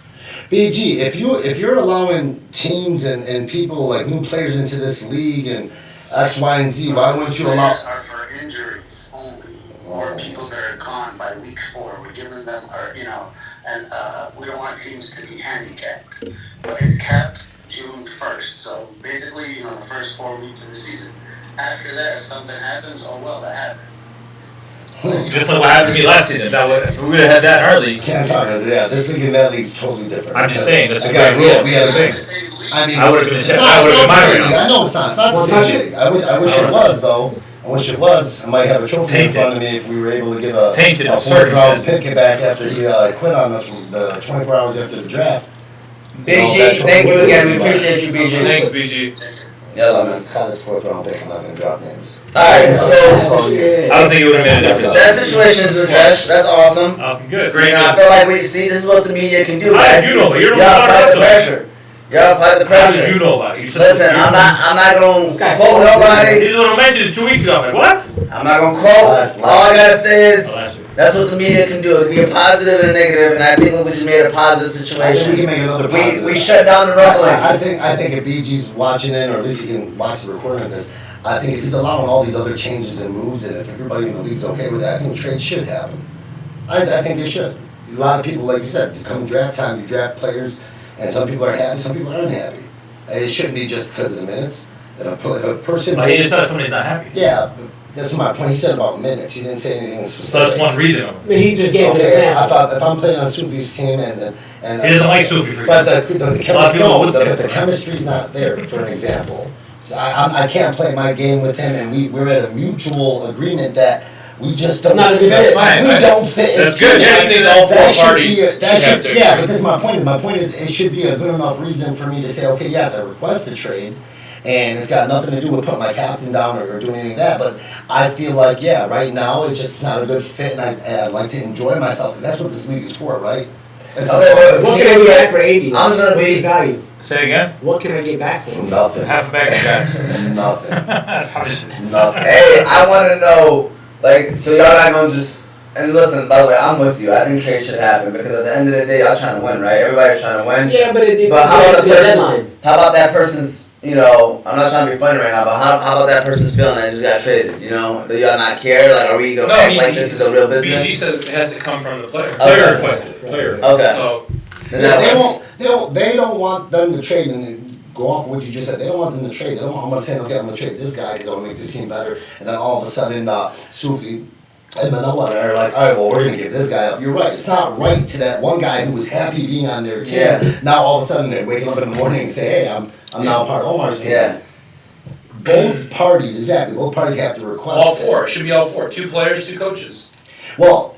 BG, if you're allowing teams and people like new players into this league and X, Y, and Z, why wouldn't you allow? Players are for injuries only, or people that are gone by week 4. We're giving them, and we don't want teams to be handicapped. But it's capped June 1st, so basically, the first 4 weeks of the season. After that, if something happens, oh well, that happened. Just like what happened to me last season. If we would have had that in our league, Can't talk. Yeah, this league and that league's totally different. I'm just saying, that's a Again, great rule. we had a Thing. thing. I mean, I would have been it's I not would have been my the same round. league. I know it's not. It's not the same league. I wish it was though. I wish it was. I might have a trophy in front of me if we were able to get a Tainted 4th round circumstances. pick back after he quit on us from the 24 hours after the draft. BG, thank you again. We appreciate you, BG. Thanks, BG. Yeah, man. It's college 4th round pick. I'm not gonna drop names. Alright, so So, yeah. I don't think it would have made a difference. that situation is addressed. That's awesome. Good. I feel like we see this is what the media can do. How guys. did you know? You don't Y'all know apply about the it. pressure. Y'all apply the How pressure. did you know about it? You said Listen, I'm not gonna quote nobody. This is what I mentioned 2 weeks ago. I'm like, what? I'm not gonna quote. Last All I gotta say is Last week. that's what the media can do. It can be a positive and a negative, and I think we just made a positive I think we situation. can make another positive. We shut down the rumblings. I think if BG's watching it, or at least he can watch the recording of this, I think if he's allowing all these other changes and moves, and if everybody in the league's okay with that, I think trades should happen. I think they should. A lot of people, like you said, you come draft time, you draft players, and some people are happy, some people aren't happy. It shouldn't be just because of the minutes. If a person, But he just said somebody's not happy. yeah, but that's my point. He said about minutes. He didn't say anything specific. So that's one reason. I mean, he just gave an Okay, example. if I'm playing on Soofi's team and He doesn't like Soofi, for but example. the A lot of chemistry, people would say but the that. chemistry's not there. For an example, so I can't play my game with him, and we're at a mutual agreement that we just don't Not a good fit. fit. Fine, We fine. don't fit. That's as good. teammates. Yeah, I think all That 4 should parties be a- should that have to Yeah, agree. but this is my point. My point is it should be a good enough reason for me to say, okay, yes, I request a trade, and it's got nothing to do with putting my captain down or doing anything like that. But I feel like, yeah, right now it's just not a good fit, and I'd like to enjoy myself because that's what this league is for, right? That's Okay, wait, What can I get back for 80? I'm gonna What's be- his value? Say again? What can I get back for him? Nothing. Half a bag of gas. Nothing. Probably shouldn't. Nothing. Hey, I want to know, so y'all not gonna just. And listen, by the way, I'm with you. I think trade should happen because at the end of the day, y'all trying to win, right? Everybody's trying to win. Yeah, but it But how about the person's? deadline? How about that person's? I'm not trying to be funny right now, but how about that person's feeling that just got traded? Do y'all not care? Like, are we gonna act like this is a real business? BG said it has to come from the player. Player requested. Player. Okay. So Then that works. They don't want them to trade and go off what you just said. They don't want them to trade. They don't want, I'm gonna say, okay, I'm gonna trade this guy because I'll make this team better. And then all of a sudden, Soofi and Manoa are like, all right, well, we're gonna give this guy up. You're right. It's not right to that one guy who was happy being on their team. Yeah. Now all of a sudden they're waking up in the morning and say, hey, I'm now part of Omar's team. Yeah. Both parties, exactly. Both parties have to request all it. 4. It should be all 4. 2 players, 2 coaches. Well,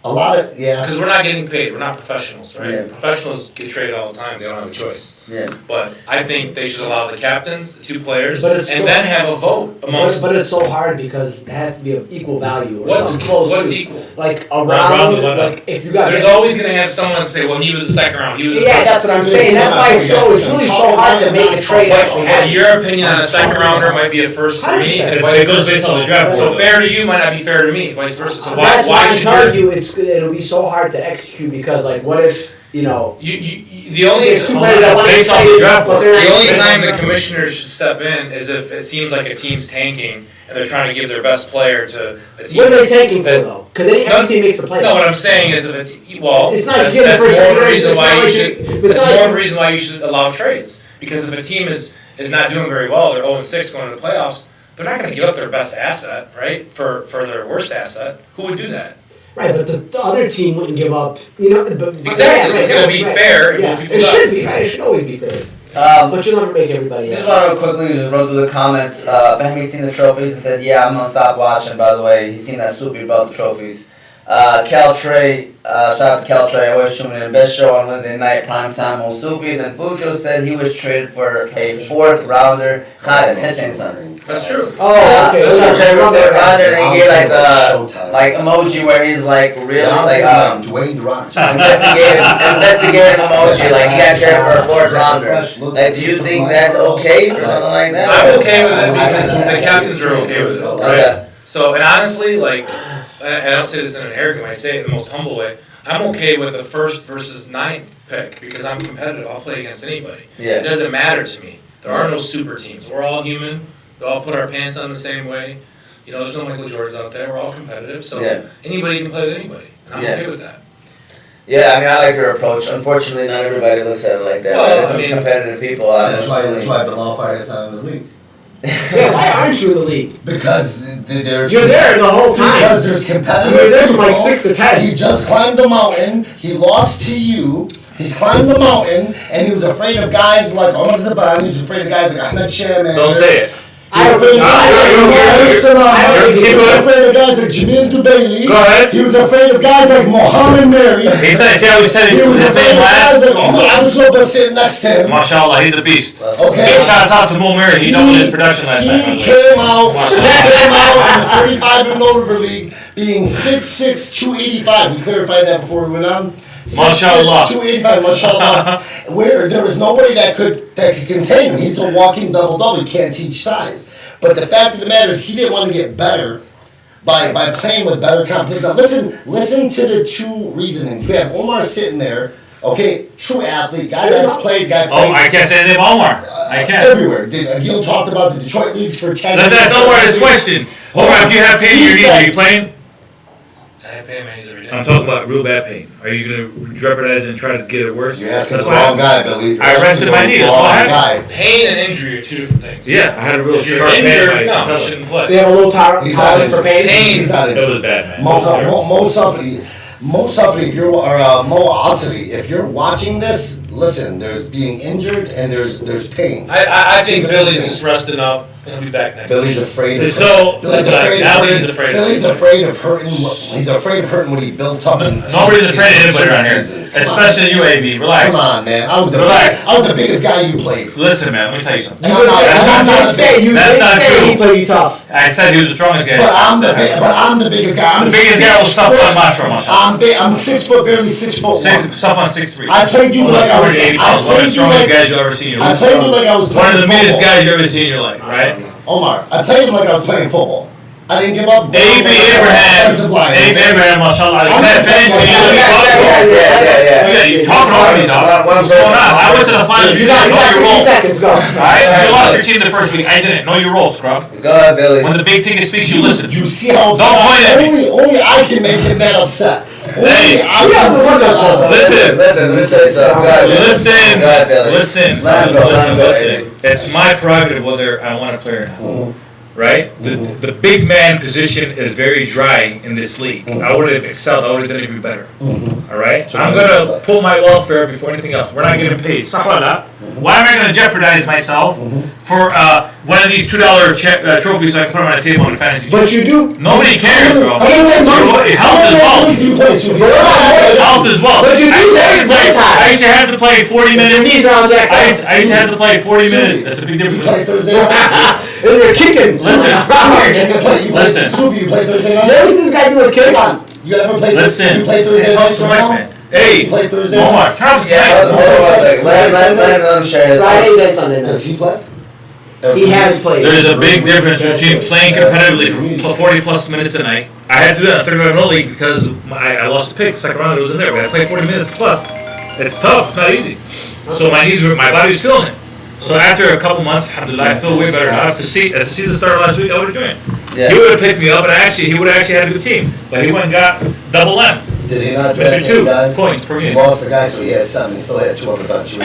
a lot of Because we're not getting paid. We're not professionals, right? Yeah. Professionals get traded all the time. They don't have a choice. Yeah. But I think they should allow the captains, the 2 players, But and it's so- then have a vote amongst. But it's so hard because it has to be of equal value or What's something close what's to. equal? Like round around, to let up. like if you got. There's always going to have someone say, well, he was the second round. He was the Yeah, first. that's what I'm saying. That's why it's really so hard to make a trade actually But happen. your opinion on a second rounder might be a first for me, 100%. and vice It goes versa. based on the draft So board. fair to you might not be fair to me, vice versa. So That's why why I'm should telling you? you it'll be so hard to execute because like what if The only there's two players that want to based on the trade, draft but board. they're The only based on time the draft commissioners should step in is if it seems like a team's tanking and they're trying to give their best player to a team. What are they taking for that- though? Because every team makes the playoffs. No, what I'm saying is if it's It's not that- getting that's the first more of a round, reason it's why not you like should. it- it's That's not more like- of a reason why you should allow trades. Because if a team is not doing very well, they're 0-6 going to the playoffs, they're not going to give up their best asset, right, for their worst asset. Who would do that? Right, but the other team wouldn't give up, But Exactly, so it's going to be fair. And Yeah, what it people should does. be. Right? It should always be fair. But you'll never make everybody Just happy. want to quickly just run through the comments. Fahmi's seen the trophies and said, yeah, I'm going to stop watching, by the way. He's seen that Soofi about the trophies. Cal Trey, shout out to Cal Trey, always tuning in. Best show on Wednesday night, primetime on Soofi. Then Fujo said he was traded for a 4th rounder. Khaled, his son. That's true. Oh, okay. He was traded for a 4th rounder, and he gave like the Showtime. emoji where he's like really Yeah, like Dwayne The Rock. investigative emoji, like he got traded for a 4th rounder. Like, do you think that's okay for something like that? I'm okay with it because the captains are okay with it, right? Okay. So, and honestly, like, and I don't say this in an arrogant way, I say it in the most humble way, I'm okay with the 1st versus 9th pick because I'm competitive. I'll play against anybody. Yeah. It doesn't matter to me. There are no super teams. We're all human. We all put our pants on the same way. You know, there's no Michael Jordans out there. We're all competitive. So Yeah. anybody can play with anybody. And I'm Yeah. okay with that. Yeah, I mean, I like your approach. Unfortunately, not everybody looks at it like that. Well, There's I some mean- competitive people. That's why Bilal Farhat's not in the league. Yeah, why aren't you in the league? Because there's You're there the whole time. Because there's competitive. You're there from like people. 6 to 10. He just climbed the mountain. He lost to you. He climbed the mountain, and he was afraid of guys like Omar Zaban. He was afraid of guys like Ahmed Shaman. Don't say it. I don't think Keep He was going. afraid of guys like Jamil Dubaili. Go ahead. He was afraid of guys like Mohammed Mary. He said, see how he said He was his afraid name of guys last? like Omar Abdrabboh sitting next to him. MashaAllah, he's a beast. Okay. Big shouts out to Mo Murray. He doubled his production last night. by He the way. came out Mashallah. in the 35 and over league being 6'6", 285. We clarified that before we went on. 6'6", Mashallah. 285, mashallah. Where there was nobody that could contain him. He's a walking double-double. You can't teach size. But the fact of the matter is he didn't want to get better by playing with better competition. Now listen to the true reasoning. You have Omar sitting there, okay, true athlete, guy that's played, Oh, I can't say the name Omar. I can't. everywhere. Gil talked about the Detroit leagues for 10 years. That's Omar his question. Omar, if you have pain in your knees, are you playing? I pay my knees every day. I'm talking about real bad pain. Are you going to jeopardize and try to get it worse? You're asking That's the what wrong happened. guy, Billy. You're I asking rested the my knee, that's wrong what happened. guy. Pain and injury are two different things. Yeah, I had a real If you're sharp pain. injured, in no, my you shouldn't play. So you have a little He's tolerance not for pain? Pain. He's not It was bad, man. Most often, if you're Mo Asri, if you're watching this, listen. There's being injured and there's pain. I think Billy's just resting up. He'll be back next Billy's week. afraid of. So, Billy's like, afraid now of he's afraid of Billy's it. afraid of hurting. He's afraid of hurting what he built up. Nobody's afraid of anybody around here. Seasons. Come on. Especially you, AB. Relax. Come on, man. I was Relax. the biggest guy you played. Listen, man, let me tell you something. And I'm not- You That's did not say true. he played you tough. I said he was the strongest guy. But I'm the biggest guy. I'm The biggest guy was Safwan Mashra, I'm big. I'm 6 foot, barely 6 foot one. Safwan 6'3". I played you like I was. 80 I pounds. One of the played you strongest like. guys you'll ever see in your I life. played you like I was One playing of the meanest football. guys you ever seen in your life, right? Omar, I played him like I was playing football. I didn't give up. Abee Abraham. Abee Abraham, mashallah. I'm Can I finish? not- Yeah. You talking over me, dog. What's going on? I went to the finals. You You didn't know got your 60 role. seconds, go. Alright? You lost your team the first week. I didn't. Know your role, scrub. Go ahead, Billy. When the big ticket speaks, you listen. You see how Don't point at me. Only I can make him that upset. Hey, I can look at Listen. Listen, let me tell you something. Go ahead, Billy. Listen. Go ahead, Billy. Listen. Let him go, let him go, Listen. It's my prerogative whether I want to play or not. Right? The big man position is very dry in this league. I would have excelled. I would have done even better. All right? I'm going to put my welfare before anything else. We're not getting paid. Why am I going to jeopardize myself for one of these $2 trophies so I can put them on a table on a fantasy But team? you do. Nobody cares, bro. How many Health is wealth. you play, Soofi? Health is wealth. But you do say you play time. I used to have to play 40 minutes. Your knees are all jacked I up. used to have to play 40 minutes. That's a big You play difference. Thursday night? And you're kicking. Listen. Listen. Soofi, you play Thursday You night? ever see this guy doing a kick? Come on. You ever play? Listen. You play Thursday night? So much, man. Hey, You play Thursday Omar, night? turn off the Yeah, hold on one second. Let him share his Fridays and Sunday Does nights. he play? He has played. There's a big difference between playing competitively for 40 plus minutes a night. I had to do that in the 30-round league because I lost the pick. The second round it was in there, but I played 40 minutes plus. It's tough. It's not easy. So my body's feeling it. So after a couple months, alhamdulillah, I feel way better now. If the season started last week, I would have joined. Yeah. He would have picked me up, and he would have actually had a good team. But he went and got double M. Did he not draft 2 8 guys? points per He game. lost the guy, so he had 7. He still had 2 on the bench. He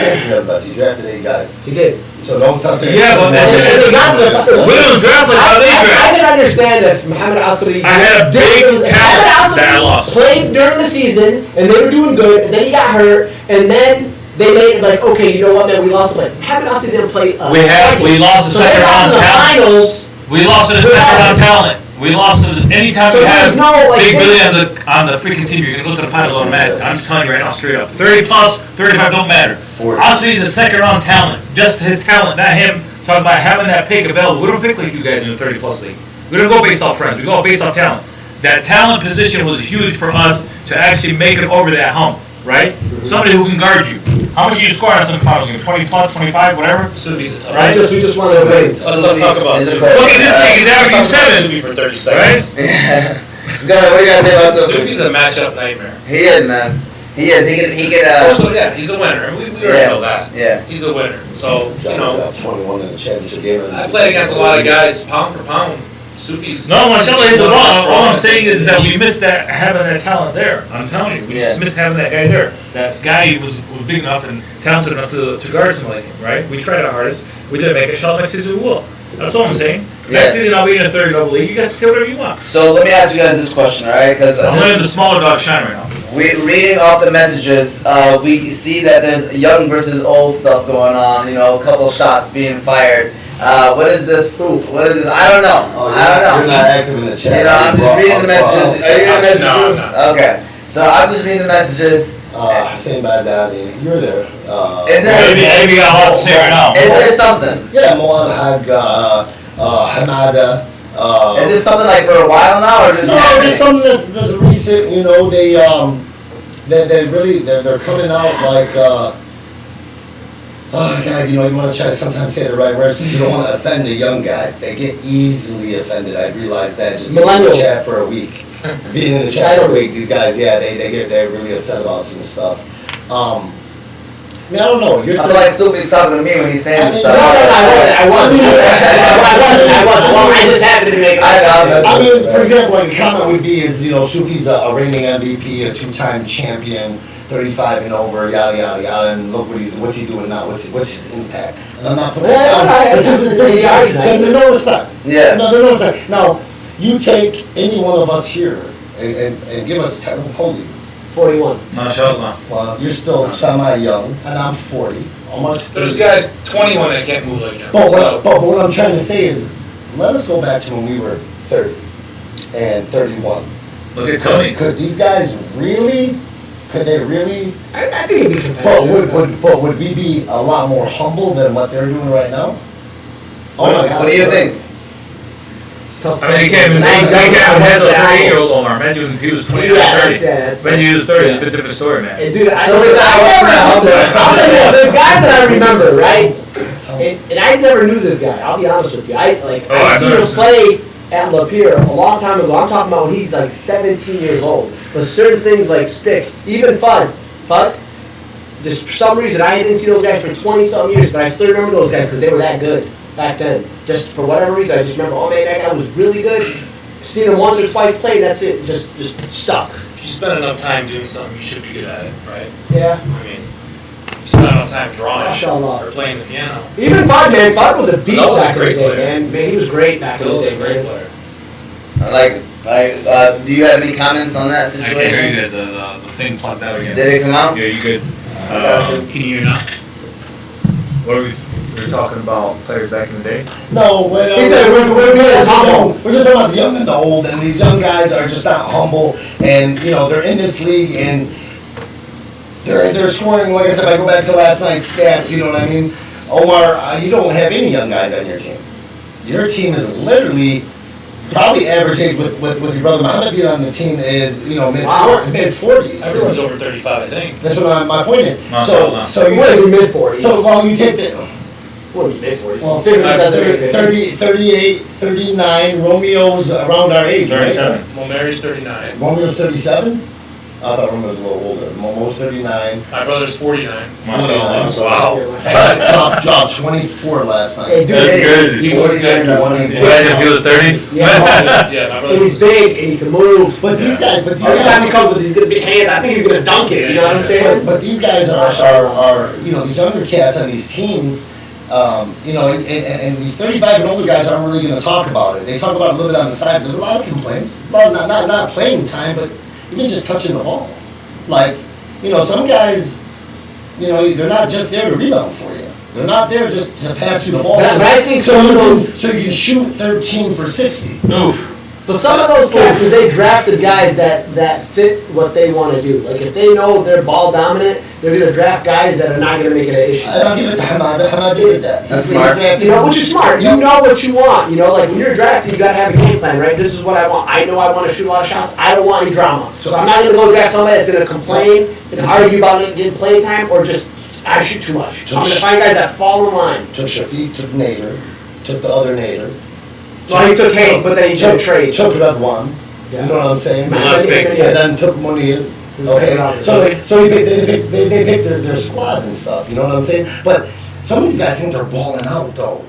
drafted 8 guys. He did. So don't tell me. Yeah, but that's And they got to the we don't draft like how they I draft. can understand if Muhammad Asri. I had a big talent that I lost. Played during the season and they were doing good, and then he got hurt, and then they made it like, okay, you know what, man, we lost him. Like, Muhammad Asri didn't play. We lost the So they second lost round in the talent. finals. We lost to the second round talent. We lost to anytime So we there's have no, like, Big Billy this- on the freaking team, you're gonna go to the final automatic. I'm just telling you right now, straight up. 30 plus, 35 don't matter. 40. Austin's a second round talent. Just his talent, not him. Talking about having that pick available. We don't pick like you guys in the 30 plus league. We don't go based off friends. We go based off talent. That talent position was huge for us to actually make it over that hump, right? Somebody who can guard you. How much did you score on some finals game? 20 plus, 25, whatever? Sufi's a tough. Right? We just wanted to wait. Let's talk about Sufi. Look at this league, he's averaging Let's talk about 7. Sufi for 30 Right? seconds. Go ahead, what do you guys say about Soofi? Sufi's a matchup nightmare. He is, man. He is. He could. Also, yeah, he's a winner. We already know that. Yeah. He's a winner. So, you know, 21 in the championship game. I played against a lot of guys, pound for pound. Sufi's. No, Marcelo hits the ball. All I'm saying is that we missed that having that talent there. I'm telling you, we just missed having that guy there. That guy was big enough and talented enough to guard somebody like him, right? We tried our hardest. We didn't make it. Shot next season we will. That's all I'm saying. Next season I'll be in a 30 double league. You guys can say whatever you want. So let me ask you guys this question, all right? Because I'm letting the smaller dog shine right now. we reading off the messages, we see that there's young versus old stuff going on. You know, a couple shots being fired. What is this? What is this? I don't know. Oh, I don't know. You're not active in the chat. You know, I'm just reading the messages. Are you reading the messages? No. Okay. So I'm just reading the messages. Hussein Baghdadi, you're there. Is there? Maybe I'll have to say right now. Is there something? Yeah, Moan Hag, Hamada. Is this something like for a while now, or just? No, there's something that's recent. You know, they're coming out like. Oh God, you know, you want to try to sometimes say the right words because you don't want to offend the young guys. They get easily offended. I realized that just being in the chat for a week. Being in the chat for a week, these guys, yeah, they're really upset about some stuff. I mean, I don't know. I feel like Soofi's talking to me when he's saying this stuff. No, I wasn't. Well, I just happened to make. I mean, for example, like a comment would be is, you know, Soofi's a reigning MVP, a 2-time champion, 35 and over, yada yada yada, and look what's he doing now? What's his impact? And I'm not putting it down. But this is no respect. Yeah. No respect. Now, you take any one of us here and give us 10. Holy. 41. MashaAllah. Well, you're still semi-young, and I'm 40. Almost. There's guys 21 that can't move like him. But So, what I'm trying to say is, let us go back to when we were 30 and 31. Look at Tony. Could these guys really? Could they really? I think it'd be competitive. But would we be a lot more humble than what they're doing right now? Oh my God! What do you think? I mean, he can't even handle a 30-year-old Omar. Imagine if he was 20 or 30. Imagine he was 30, it's a different story, man. Hey, dude, So I'll tell you what, there's guys that I remember, right? And I never knew this guy. I'll be honest with you. I seen him play at Lapeer a long time ago. I'm talking about when he's like 17 years old. But certain things like stick, even Fudd, just for some reason I didn't see those guys for 20-something years, but I still remember those guys because they were that good back then. Just for whatever reason, I just remember, oh man, that guy was really good. Seen him once or twice play, that's it. Just stuck. if you spend enough time doing something, you should be good at it, right? Yeah. I mean, if you spend enough time drawing Mashallah. or playing the piano. Even Fudd, man. Fudd was a beast That was a back in the great day, player. man. He was great back in Phil's the a day, great man. player. Do you have any comments on that I can't hear situation? you guys. The thing plugged out again. Did it come out? Yeah, you good? Can you hear now? What were we were talking about players back in the day? No, He said we're good as humble. We're just talking about the young and the old, and these young guys are just not humble, and you know they're in this league and they're scoring. Like I said, I go back to last night's stats. You know what I mean, Omar? You don't have any young guys on your team. Your team is literally probably average age with your brother Muhammad being on the team is mid 40s. Everyone's over 35, I think. That's what my point is. Mashallah. So you What take, are mid 40s? so while you take the. What are you mid 40s? Well, 50 doesn't make it. 30, 38, 39, Romeo's around our age, right? 37. Well, Mary's 39. Romeo's 37? I thought Romeo's a little older. Momo's 39. My brother's 49. MashaAllah. Wow. Dropped 24 last night. Hey, dude, That's hey, crazy. He was good. Imagine if he was 30. Yeah, Yeah, my and brother. he's big and he can move. But these guys, Every time he comes with, he's gonna be. shake hands. I think he's gonna dunk it. You know what I'm saying? But these guys are these younger cats on these teams. And these 35 and older guys aren't really going to talk about it. They talk about it a little bit on the side. There's a lot of complaints. A lot of not playing time, but even just touching the ball. Like, some guys, they're not just there to rebound for you. They're not there just to pass you the ball. But I think some of those. So you shoot 13 for 60. Oof. But some of those guys, because they drafted guys that fit what they want to do. Like if they know they're ball dominant, they're going to draft guys that are not going to make it an issue. I'll give it to Hamad. Hamad did that. That's smart. Which is smart. You know what you want. Like when you're drafting, you got to have a game plan, right? This is what I want. I know I want to shoot a lot of shots. I don't want any drama. So I'm not going to go draft somebody that's going to complain and argue about getting playing time or just I shoot too much. So I'm going to find guys that fall in line. Took Shafiq, took Nader, took the other Nader. Well, he took Hank, but then he took trade. Took that one. Yeah. You know what I'm saying? Last pick. And then took Munir. Okay. So they picked their squad and stuff. You know what I'm saying? But some of these guys think they're balling out though.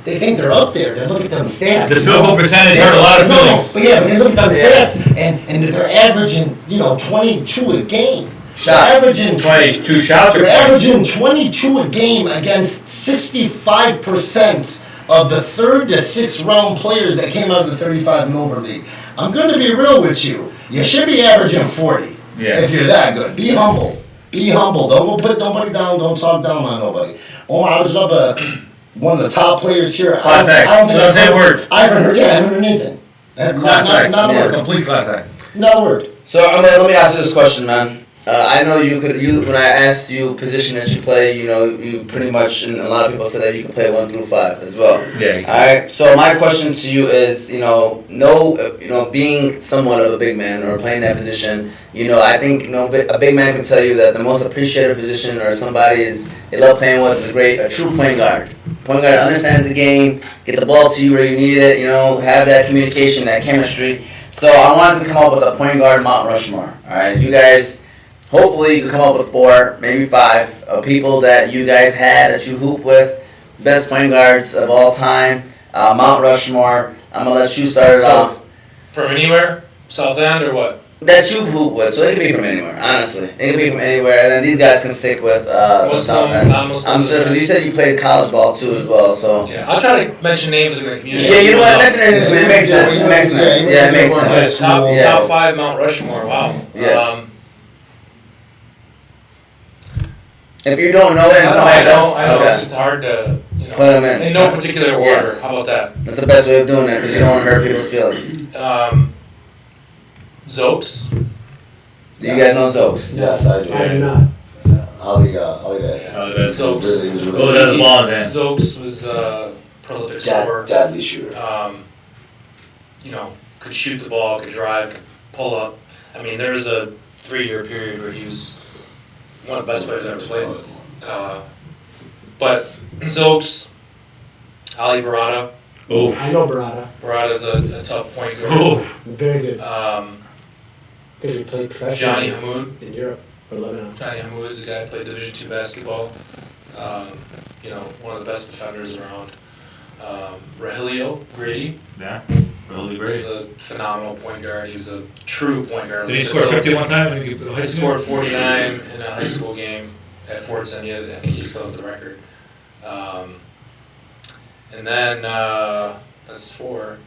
They think they're up there. They look at them stats. The field goal percentage hurt a lot of feelings. But they look at them stats and they're averaging 22 a game. Shots. They're averaging 22 shots. They're averaging 22 a game against 65% of the 3rd to 6th round players that came out of the 35 and over league. I'm going to be real with you. You should be averaging 40 if you're that good. Be humble. Be humble. Don't go put nobody down. Don't talk down on nobody. Omar Abdrabboh, one of the top players here. Class act. I don't think Don't say a word. I haven't heard anything. Class act. Not a word. Complete class act. Not a word. So let me ask you this question, man. I know when I asked you position that you play, you pretty much, and a lot of people said that you can play 1 through 5 as well. Yeah. Alright, so my question to you is, being somewhat of a big man or playing that position, I think, a big man can tell you that the most appreciated position or somebody they love playing with is a true point guard. Point guard understands the game, get the ball to you where you need it, have that communication, that chemistry. So I wanted to come up with a point guard Mount Rushmore. Alright, you guys. Hopefully you can come up with 4, maybe 5 of people that you guys had that you hoop with, best point guards of all time, Mount Rushmore. I'm gonna let you start it off. From anywhere, South End or what? That you hoop with, so it can be from anywhere. Honestly, it can be from anywhere, and then these guys can stick with South End. I'm sure because you said you played college ball too as well, so. Yeah, I'll try to mention names in the community. Yeah, you know what? Mention names. It makes sense. It makes sense. Yeah, it makes sense. Top 5 Mount Rushmore. Wow. Yes. If you don't know it, I know. It's just hard to put them in no particular order. Yes. How about that? That's the best way of doing it because you don't want to hurt people's feelings. Zokes. Do you guys know Zokes? Yes, I do. I do not. Ali Zokes. the ball in his hand. Zokes was a prolific scorer. Deadly shooter. Could shoot the ball, could drive, could pull up. I mean, there was a 3-year period where he was one of the best players I ever played with. But Zokes, Ali Barada. I know Barada. Barada's a tough point guard. Oh. Very good. I think he played professionally. Johnny Hamoud. In Europe or Lebanon. Johnny Hamoud is a guy who played Division II basketball. One of the best defenders around. Rahilio Grady. Yeah. Really great. He's a phenomenal point guard. He's a true point guard. Did he score 51 time? He scored 49 in a high school game at Fortson. I think he still has the record. And then that's 4.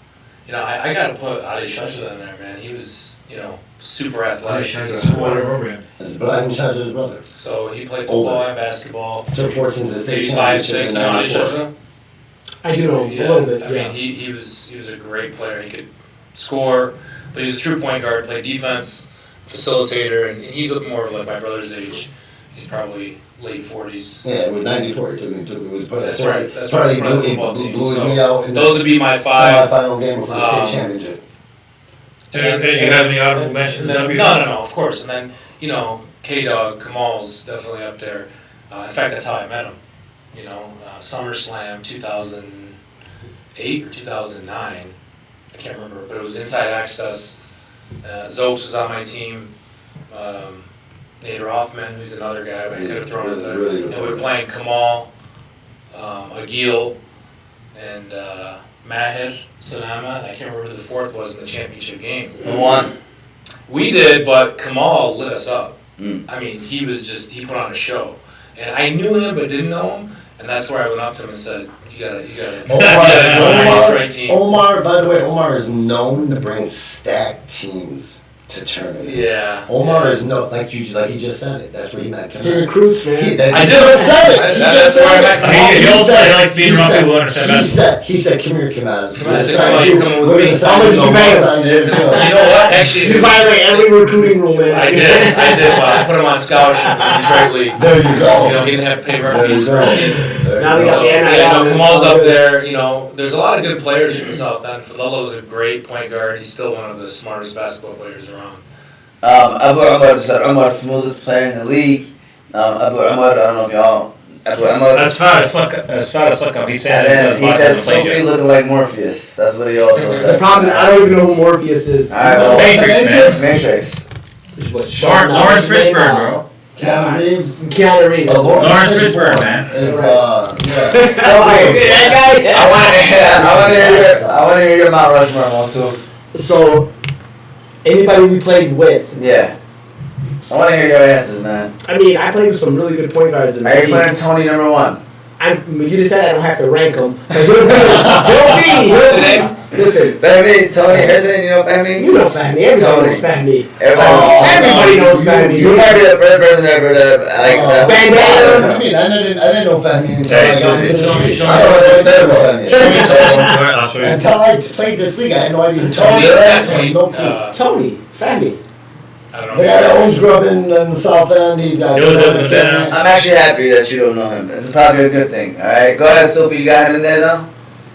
I got to put Adi Shajda in there, man. He was, super athletic. He could score. Ibrahim Shajda's brother. So he played football and basketball. Took Fortson to state 85, championship 6, in Adi 94. Shajda. I do know a little bit. I mean, he was a great player. He could score, but he's a true point guard. Played defense, facilitator, and he's more of like my brother's age. He's probably late 40s. Yeah, with 94, he took it was. That's right. That's probably right. Football team. blew So me out in those would be my 5. Semi-final game for the state championship. And you have any honorable mentions? No, of course. And then K-Dog Kamal's definitely up there. In fact, that's how I met him. SummerSlam 2008 or 2009. I can't remember, but it was Inside Access. Zokes was on my team. Nader Hoffman, who's another guy I could have thrown in there. Really and we were playing Kamal, Agil, and Maher Sanama. I can't remember who the 4th was in the championship game. Who won? We did, but Kamal lit us up. Mm. I mean, he put on a show. And I knew him but didn't know him, and that's where I went up to him and said, you gotta join my Detroit team. Omar, by the way, Omar is known to bring stacked teams to tournaments. Yeah. Omar is like he just said it. That's where he met He Kamal. recruits, man. He I just said it. That's where I met Kamal. He also likes being around people who understand basketball. He said, come here, Kamal. Come on, I said, Kamal, you coming with me? How much you pay? You know what? Actually, You violate every recruiting rule, man. I did. I put him on scholarship in the Detroit League. There you go. You know, he didn't have to pay referees for a season. Now we got So, the NIL. Kamal's up there. You know, there's a lot of good players from the South End. Falolo's a great point guard. He's still one of the smartest basketball players around. Abee Abraham said Umar's smoothest player in the league. Abee Abraham, I don't know if y'all. Abee Abraham. As far as suck up, he said And then he said play Soofi looking like Morpheus. That's what he also The said. problem is, I don't even know who Morpheus is. Alright, well, Matrix, man. Matrix. Lawrence Fishburne, bro. Keanu Reeves. Keanu Reeves. Lawrence Fishburne, man. Is, yeah. Soofi, I want to hear your Mount Rushmore also. So, anybody we played with, Yeah. I want to hear your answers, man. I mean, I played with some really good point guards in the Are you league. putting Tony number one? You just said I don't have to rank him. Listen, Fahmy, Tony, Harrison, you know Fahmy? you know Fahmy. Everybody Tony. knows Fahmy. Everybody knows Fahmy. You might be the first person ever to like that. Bandana. I mean, I didn't know Fahmy until Hey, I got into this Tony, league. show me. I don't know what to say about I'll show Fahmy. you. Until I played this league, I had no idea who Tony, Tony was. Tony, Tony, Fahmy. I don't The guy that owns grew up in the South End. He got. He was in the band. I'm actually happy that you don't know him. This is probably a good thing. Alright, go ahead, Sophie. You got him in there though?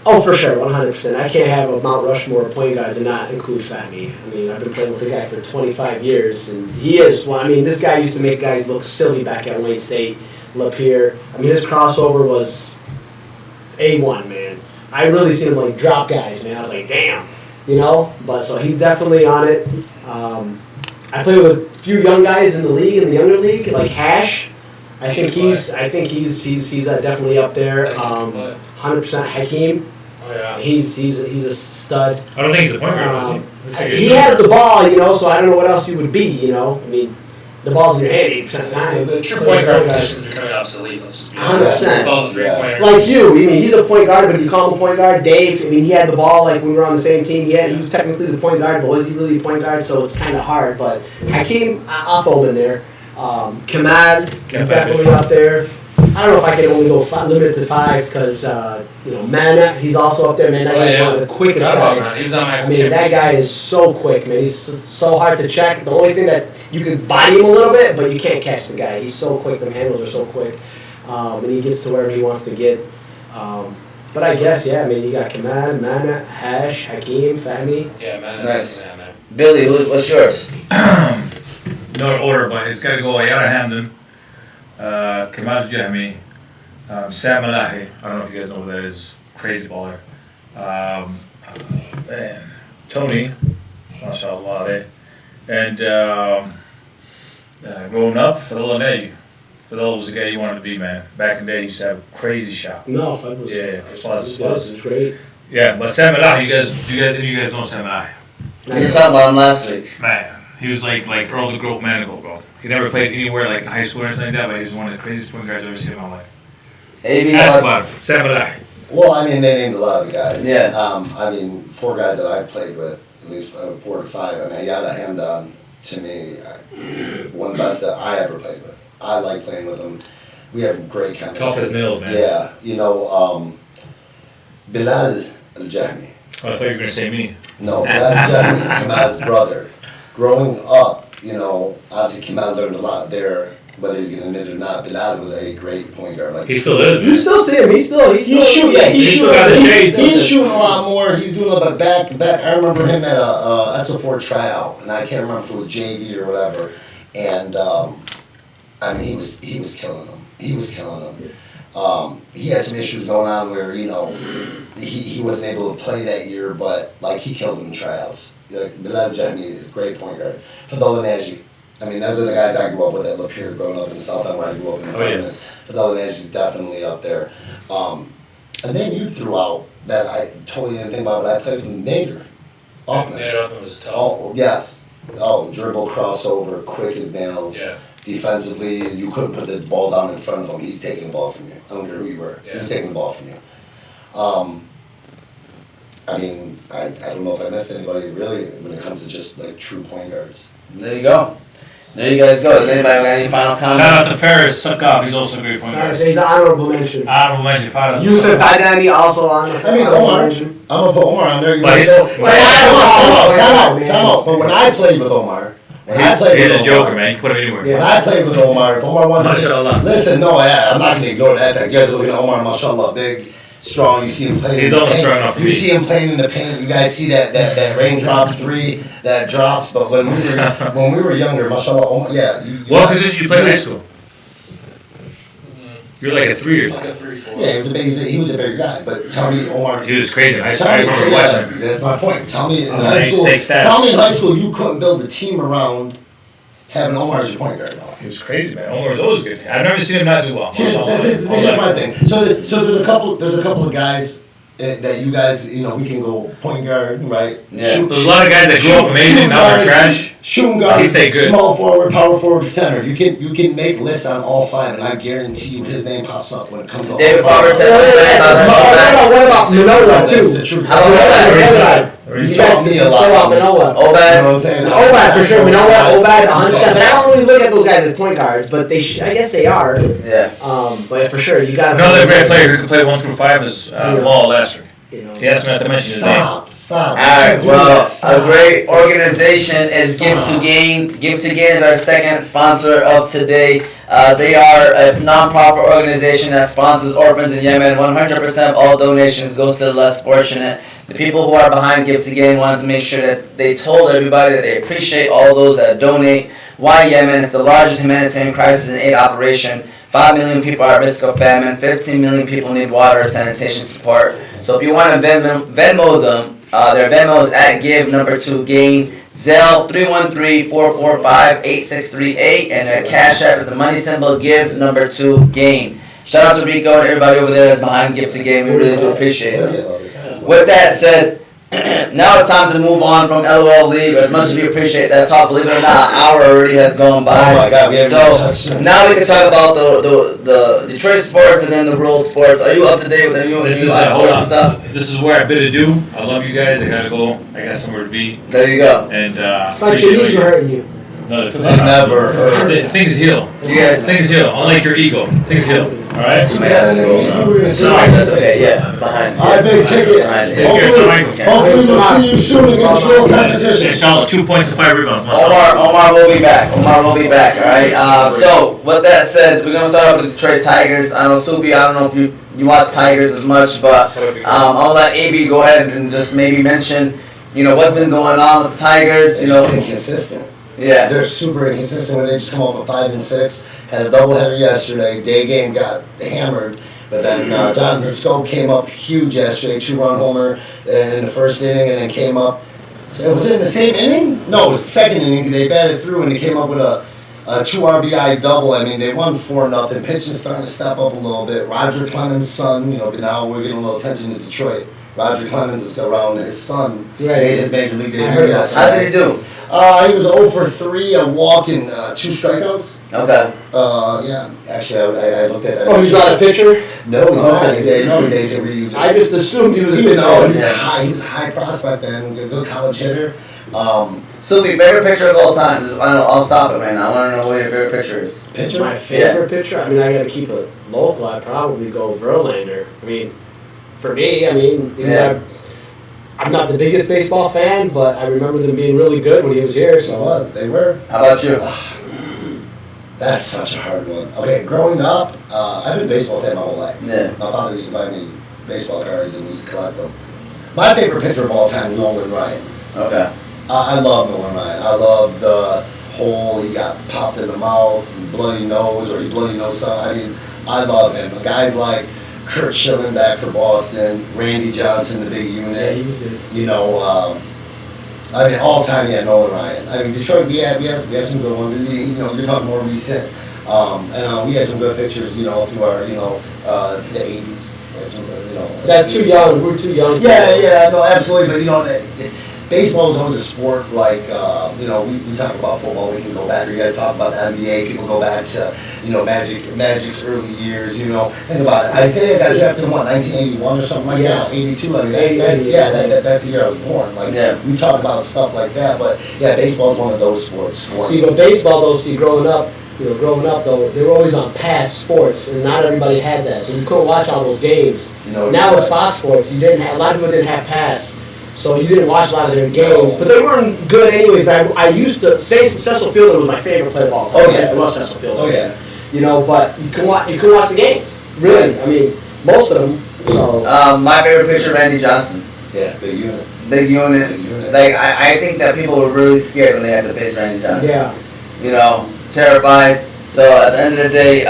Oh, for sure, 100%. I can't have a Mount Rushmore of point guards and not include Fahmy. I mean, I've been playing with the guy for 25 years, and he is. Well, I mean, this guy used to make guys look silly back at Wayne State, Lapeer. I mean, his crossover was A1, man. I really seen him like drop guys, man. I was like, damn, you know. But so he's definitely on it. I play with a few young guys in the league, in the younger league, like Hash. I think he's definitely up there. 100% Hakeem. Oh yeah. He's a stud. I don't think he's a point guard. He has the ball, you know, so I don't know what else you would be, you know. I mean, the ball's in your hand 80% of the time. The true point guard position is becoming obsolete. Let's just be 100%. All the three-pointers. Like you, I mean, he's a point guard, but if you call him a point guard, Dave, I mean, he had the ball like when we were on the same team. Yeah, he was technically the point guard, but was he really a point guard? So it's kind of hard. But Hakeem, I'll throw him in there. Kamal is definitely up there. I don't know if I can only go limited to 5 because, Mana, he's also up there, man. That guy's one of the quickest guys. He was on my I mean, that guy is so quick, man. He's so hard to check. The only thing that you can body him a little bit, but you can't catch the guy. He's so quick. The handles are so quick. And he gets to wherever he wants to get. But I guess, yeah, I mean, you got Kamal, Mana, Hash, Hakeem, Fahmy. Yeah, man. Nice. Yeah, man. Billy, what's yours? No order, but it's got to go Ayala Hamden, Kamal Jahmi, Sam Malahi. I don't know if you guys know who that is. Crazy baller. Man, Tony, mashallah, eh? And growing up, Fadil Neji. Fadil was the guy you wanted to be, man. Back in the day, he used to have a crazy shot. No, Fed was. Yeah, plus. It was great. Yeah, but Sam Malahi, you guys know Sam Malahi. You were talking about him last week. Man, he was like Earl the Goat Manigal, bro. He never played anywhere like high school or anything like that, but he was one of the craziest point guards I've ever seen in my life. Abee, Ask about him. Sam Malahi. Well, I mean, they named a lot of the guys. Yeah. I mean, 4 guys that I played with, at least 4 to 5. I mean, Ayala Hamdan, to me, one of the best that I ever played with. I like playing with him. We have great chemistry. Tough as nails, man. Yeah. Bilal Al-Jahmi. Oh, I thought you were going to say me. No, Bilal Al-Jahmi, Kamal's brother. Growing up, obviously Kamal learned a lot there, whether he's going to admit it or not. Bilal was a great point guard. Like He still is, man. You still see him. He's shooting. Yeah, He's still got the shades. He's shooting a lot more. He's doing a little bit back. I remember him at a SO4 tryout, and I can't remember if it was JV or whatever. And I mean, he was killing them. He was killing them. He had some issues going on where he wasn't able to play that year, but like he killed them in tryouts. Bilal Jahmi is a great point guard. Fadil Naji. I mean, those are the guys I grew up with at Lapeer, growing up in the South End where I grew up in the apartments. Fadil Naji is definitely up there. And then you threw out that I totally didn't think about, but I played with Nader Hoffman. Nader Hoffman was tough. Oh, yes. dribble, crossover, quick as nails. Yeah. Defensively, you couldn't put the ball down in front of him. He's taking the ball from you. I don't care who you were. Yeah. He's taking the ball from you. I mean, I don't know if I missed anybody really when it comes to just like true point guards. There you go. There you guys go. Does anybody got any final comments? Shout out to Ferris, suck off. He's also a great point guard. He's an honorable mention. Honorable mention. Shout out to Yusuf Adani also on. I mean, Omar. I'm gonna put Omar on there. But Time out. But when I played with Omar, He's a joker, man. You can put him anywhere. When I played with Omar, if Omar wanted Mashallah. listen, no, I'm not gonna ignore that fact. You guys are looking at Omar, mashallah, big, strong. You see him playing. He's in the almost paint. strong enough for You me. see him playing in the paint. You guys see that raindrop three that drops. But when we were younger, mashallah, Omar, What position did you play in high school? You're like a 3 Like a 3-4. Yeah, he was a bigger guy. But tell me, Omar. He was crazy. I Tell me, remember watching him. that's my point. Tell me in I high used to school. take stats. Tell me in high school you couldn't build a team around having Omar as your point guard. He was crazy, man. Omar was always good. I've never seen him not do well. Here's my thing. So there's a couple of guys that you guys, we can go point guard, right? Yeah. There's a lot of guys that grew up amazing, now they're trash. Shooting guard, He stayed good. small forward, power forward, center. You can make lists on all five, and I guarantee you his name pops up when it comes to all David five. Farber said What about Manola That's too? the truth. How about You taught me a lot. What about Manola? You know what I'm Obed. saying? Obad for sure. Manola, Obad, 100%. But I don't really look at those guys as point guards, but I guess they are. Yeah. But for sure, you got Another great player who could play 1 through 5 is Maul Lester. He asked me not to mention his name. Stop. Alright, well, a great organization is Give to Gain. Give to Gain is our second sponsor of today. They are a non-profit organization that sponsors orphans in Yemen. 100% of all donations goes to the less fortunate. The people who are behind Give to Gain wanted to make sure that they told everybody that they appreciate all those that donate. Why Yemen? It's the largest humanitarian crisis and aid operation. 5 million people are at risk of famine. 15 million people need water and sanitation support. So if you want to Venmo them, their Venmo is at Give2Gain. Zelle 313-445-8638, and their Cash App is the money symbol Give2Gain. Shout out to Rico and everybody over there that's behind Give to Gain. We really do appreciate it. With that said, now it's time to move on from L.OL League. As much as we appreciate that talk, believe it or not, an hour already has gone by. Oh my God, we haven't even touched So it. now we can talk about the Detroit sports and then the world sports. Are you up to date with any This is sports and stuff? This is where I bid adieu. I love you guys. I gotta go. I got somewhere to be. There you go. And Like your knees were hurting you. No, Never. things heal. Yeah. Things heal. Unlike your ego, things heal. All right. Okay, yeah, behind. All right, big ticket. Behind it. Hopefully we'll see you soon against real competition. Inshallah, 2 points to 5 rebounds. Omar will be back. All right. So with that said, we're gonna start off with the Detroit Tigers. I know Soofi, I don't know if you watch Tigers as much, but I'll let Abee go ahead and just maybe mention, what's been going on with the Tigers. They're inconsistent. Yeah. They're super inconsistent when they just come off a 5 and 6. Had a doubleheader yesterday. Day game got hammered, but then Jonathan Scope came up huge yesterday, 2-run homer in the first inning, and then came up. Was it in the same inning? No, it was the second inning. They batted through and they came up with a 2 RBI double. I mean, they won 4-0. Pitching's starting to step up a little bit. Roger Clemens' son, but now we're getting a little attention to Detroit. Roger Clemens is around. His son made his major league debut yesterday. How did he do? He was 0 for 3, a walk and 2 strikeouts. Okay. Yeah. Actually, I looked at it. Oh, he's not a pitcher? No, he's not. He's a reliever. I just assumed he was a Even though pitcher. he was a high prospect then, good college hitter. Soofi, favorite pitcher of all time? I know off topic right now. I want to know what your favorite pitcher is. Pitcher? My favorite pitcher? I mean, I gotta keep it local. I'd probably go Verlander. I mean, for me, I'm not the biggest baseball fan, but I remember them being really good when he was here. So They were. How about you? That's such a hard one. Okay, growing up, I've been a baseball fan my whole life. Yeah. My father used to buy me baseball cards and we used to collect them. My favorite pitcher of all time, Nolan Ryan. Okay. I love Nolan Ryan. I love the whole, he got popped in the mouth, bloody nose, or he bloody nose son. I mean, I love him. But guys like Kurt Schilling back for Boston, Randy Johnson, the big unit. yeah, he was good. All time, Nolan Ryan. I mean, Detroit, we had some good ones. You're talking more recent. And we had some good pictures, through our, the 80s. That's too young. We're too young. Yeah, no, absolutely. But, baseball was always a sport like, we talk about football, we can go back, you guys talk about the NBA, people go back to, Magic's early years, think about it. Isaiah got drafted in 1981 or something like that, 82, I mean, that's the year I was born. We talk about stuff like that, but baseball is one of those sports. See, but baseball though, growing up though, they were always on past sports, and not everybody had that, so you couldn't watch all those games. Now it's Fox Sports, a lot of people didn't have pass, so you didn't watch a lot of their games, but they weren't good anyways. But I used to say Cecil Fielder was my favorite player of all time. I love Cecil Fielder. Oh yeah. But you can watch the games. Really, I mean, most of them. So. My favorite pitcher, Randy Johnson. Yeah, big unit. Big unit. Like I think that people were really scared when they had to face Randy Johnson. Yeah. Terrified. So at the end of the day,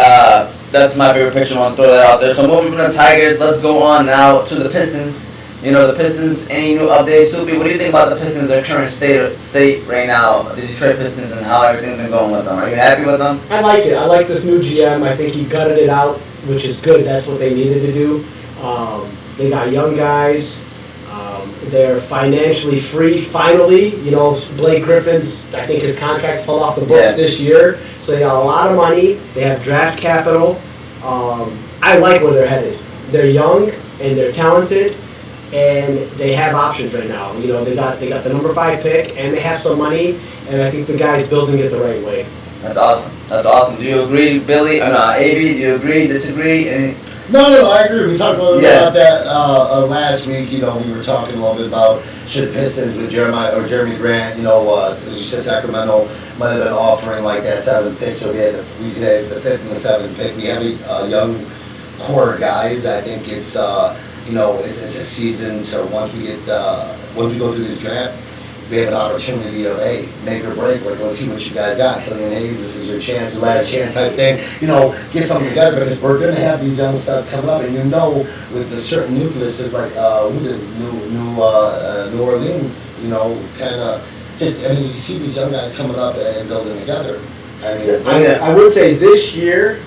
that's my favorite pitcher. I want to throw that out there. So moving from the Tigers, let's go on now to the Pistons. The Pistons, any new updates? Soofi, what do you think about the Pistons, their current state right now, the Detroit Pistons, and how everything's been going with them? Are you happy with them? I like it. I like this new GM. I think he gutted it out, which is good. That's what they needed to do. They got young guys. They're financially free, finally. Blake Griffin's, I think his contract fell off the books this year. So they got a lot of money. They have draft capital. I like where they're headed. They're young and they're talented. And they have options right now. They got the number 5 pick, and they have some money, and I think the guy's building it the right way. That's awesome. Do you agree, Billy? Abee, do you agree, disagree? No, I agree. We talked a little bit about that last week. We were talking a little bit about should Pistons with Jeremy Grant, as you said, Sacramento might have been offering like that 7th pick, so we had the 5th and the 7th pick. We have a young core guys. I think it's it's a season. So once we go through this draft, we have an opportunity of make or break. Like, let's see what you guys got. Killian Hayes, this is your chance, last chance type thing. Get something together because we're gonna have these young studs coming up, and with the certain nucleuses like New Orleans. Kind of just you see these young guys coming up and building together. I would say this year,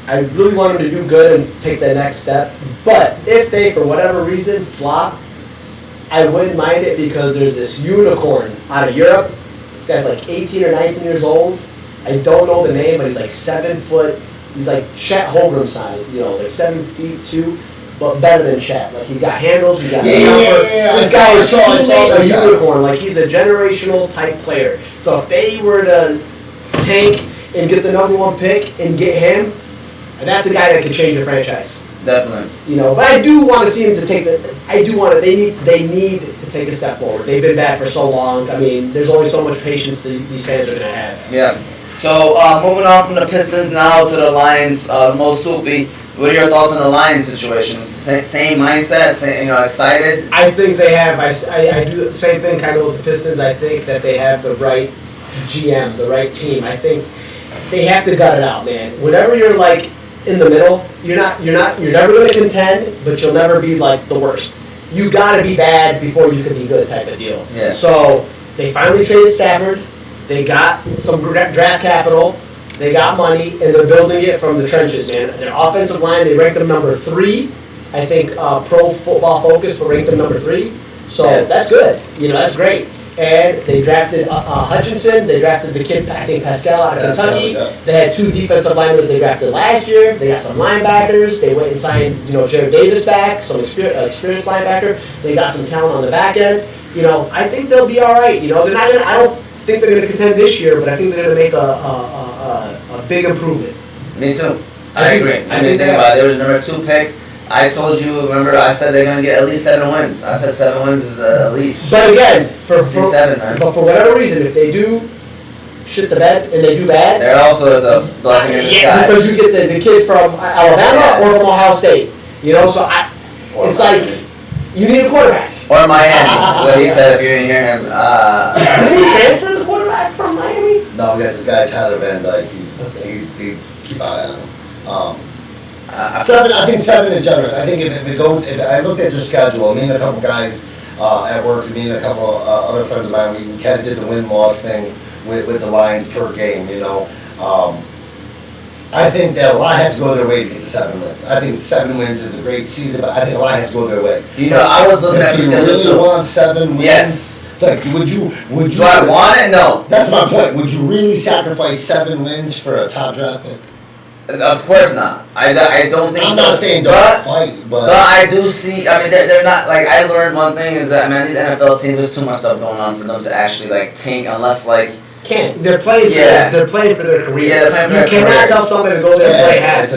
I really want them to do good and take that next step. But if they, for whatever reason, flop, I wouldn't mind it because there's this unicorn out of Europe. This guy's like 18 or 19 years old. I don't know the name, but he's like 7 foot. He's like Chet Holmgren size, like 7 feet 2, but better than Chet. Like he's got handles, he's got This guy is a unicorn. Like he's a generational type player. So if they were to tank and get the number 1 pick and get him, and that's a guy that could change the franchise. Definitely. But I do want to see him to take they need to take a step forward. They've been bad for so long. I mean, there's only so much patience that these fans are going to have. Yeah. So moving on from the Pistons now to the Lions, most Soofi. What are your thoughts on the Lions situation? Same mindset, excited? I think they have. I do the same thing kind of with the Pistons. I think that they have the right GM, the right team. I think they have to gut it out, man. Whenever you're like in the middle, you're never going to contend, but you'll never be like the worst. You got to be bad before you can be good type of deal. Yeah. So they finally traded Stafford. They got some draft capital. They got money, and they're building it from the trenches, man. Their offensive line, they ranked them number 3. I think Pro Football Focus ranked them number 3. So that's good. That's great. And they drafted Hutchinson. They drafted the kid, I think, Pascal out of Kentucky. They had 2 defensive linemen that they drafted last year. They got some linebackers. They went and signed, Jared Davis back, some experienced linebacker. They got some talent on the back end. I think they'll be all right. They're not gonna. I don't think they're going to contend this year, but I think they're going to make a big improvement. Me too. I agree. I didn't think about it. They were the number 2 pick. I told you, remember, I said they're going to get at least 7 wins. I said 7 wins is at least. But again, for 7, man. But for whatever reason, if they do shit the bed and they do bad, there also is a blessing in disguise. Because you get the kid from Alabama or from Ohio State. So it's like you need a quarterback. Or Miami, what he said if you didn't hear him. Did he transfer the quarterback from Miami? No, we got this guy Tyler Van Dyke. He's keep an eye on him. 7, I think 7 is generous. I think if it goes, if I looked at their schedule, me and a couple guys at work, me and a couple other friends of mine, we kind of did the win-loss thing with the Lions per game, I think that a lot has to go their way to get to 7 wins. I think 7 wins is a great season, but I think a lot has to go their way. I was looking at the schedule too. If you really want 7 wins, Like, would you? Do I want it? No. That's my point. Would you really sacrifice 7 wins for a top draft pick? Of course not. I don't think I'm so. not saying don't but, fight, but I do see. I mean, they're not like I learned one thing is that man, these NFL teams there's too much stuff going on for them to actually like tank unless like. Can't. They're playing. Yeah. They're playing for their career. Yeah, they're playing for their You cannot careers. tell somebody to go there and play half.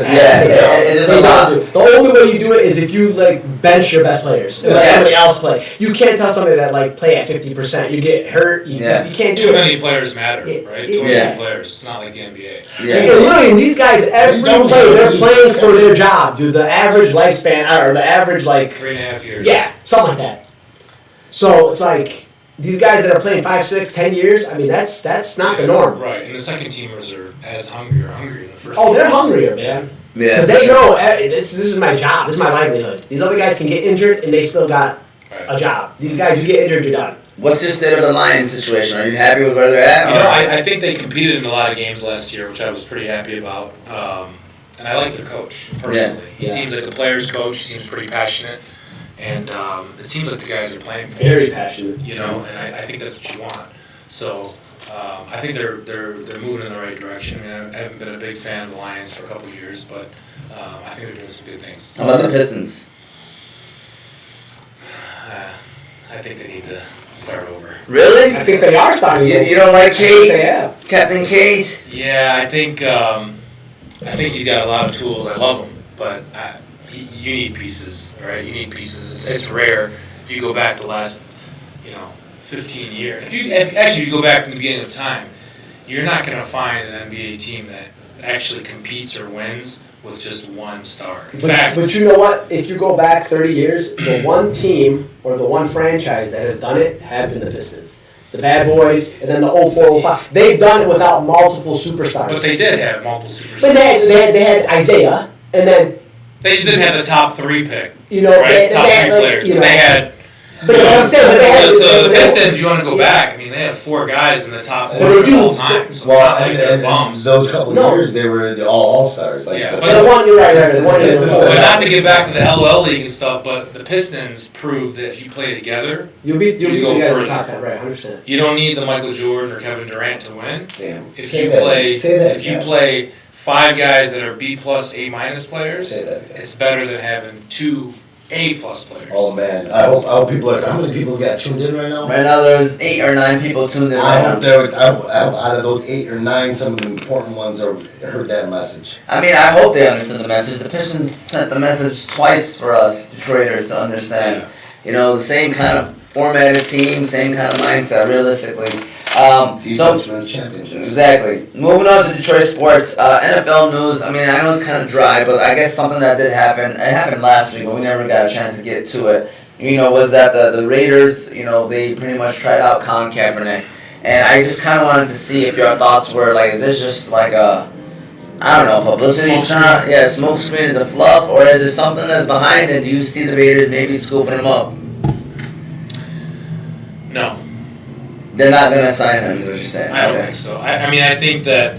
It is a lot. The only way you do it is if you like bench your best players. Let Yes. somebody else play. You can't tell somebody that like play at 50%. You get hurt. You can't do Too it. many players matter, right? Too Yeah. many players. It's not like the NBA. Yeah. And literally, these guys, every play, they're playing for their job, dude. The average lifespan, or the average, like... 3.5 years. Yeah, something like that. So, it's like, these guys that are playing 5, 6, 10 years, I mean, that's not the norm. Right, and the second teamers are as hungry or hungry in the first. Oh, they're hungrier, man. Yeah. Because they know, this is my job, this is my livelihood. These other guys can get injured, and they still got a job. These guys, you get injured, you're done. What's your state of the Lions situation? Are you happy with where they're at? You know, I think they competed in a lot of games last year, which I was pretty happy about. And I like their coach, personally. He seems like a player's coach. He seems pretty passionate. And it seems like the guys are playing for Very passionate. You know, and I think that's what you want. So I think they're moving in the right direction. I mean, I haven't been a big fan of the Lions for a couple of years, but I think they're doing some good things. How about the Pistons? I think they need to start over. Really? I think they are starting. You don't like Kate? They have. Captain Kate? Yeah, I think he's got a lot of tools. I love him, but you need pieces, right? You need pieces. It's rare if you go back the last, 15 years. If you go back to the beginning of time, you're not going to find an NBA team that actually competes or wins with just one star. In fact, But you know what? If you go back 30 years, the one team or the one franchise that has done it have been the Pistons. The Bad Boys, and then the 04, 05. They've done it without multiple superstars. but they did have multiple superstars. But they had Isaiah, and then They just didn't have the top 3 pick. they Right? Top 3 had, like, players. you know. They had. But you know what I'm saying? But they had, So the Pistons, you want to go back? I mean, they have 4 guys in the top 1 But they of all do. time. So it's Well, not like they're bums. those couple years, they were the all-stars. Like, Yeah, the- but the one, you're right, the one is But not to get back to the L.OL League and stuff, but the Pistons proved that if you play together, You'll be You the go guys in further. the top 10, right? 100%. you don't need the Michael Jordan or Kevin Durant to win. Damn. If Say you that. play, Say that if you again. play 5 guys that are B+, A- players, Say that again. it's better than having 2 A+ players. Oh man, I hope people are. How many people got tuned in right now? Right now there's 8 or 9 people tuned in I right hope now. out of those 8 or 9, some of the important ones heard that message. I mean, I hope they understood the message. The Pistons sent the message twice for us Detroiters to understand. Yeah. You know, the same kind of formatted team, same kind of mindset, realistically. Defense wins championships. Exactly. Moving on to Detroit sports, NFL news. I mean, I know it's kind of dry, but I guess something that did happen. It happened last week, but we never got a chance to get to it. Was that the Raiders? They pretty much tried out Colin Kaepernick, and I just kind of wanted to see if your thoughts were like, is this just like a, I don't know, publicity stunt? Yeah, smoke screen, is it fluff, or is it something that's behind it? Do you see the Raiders maybe scooping him up? No. They're not gonna sign him, is what you're saying. I don't Okay. think so. I mean, I think that,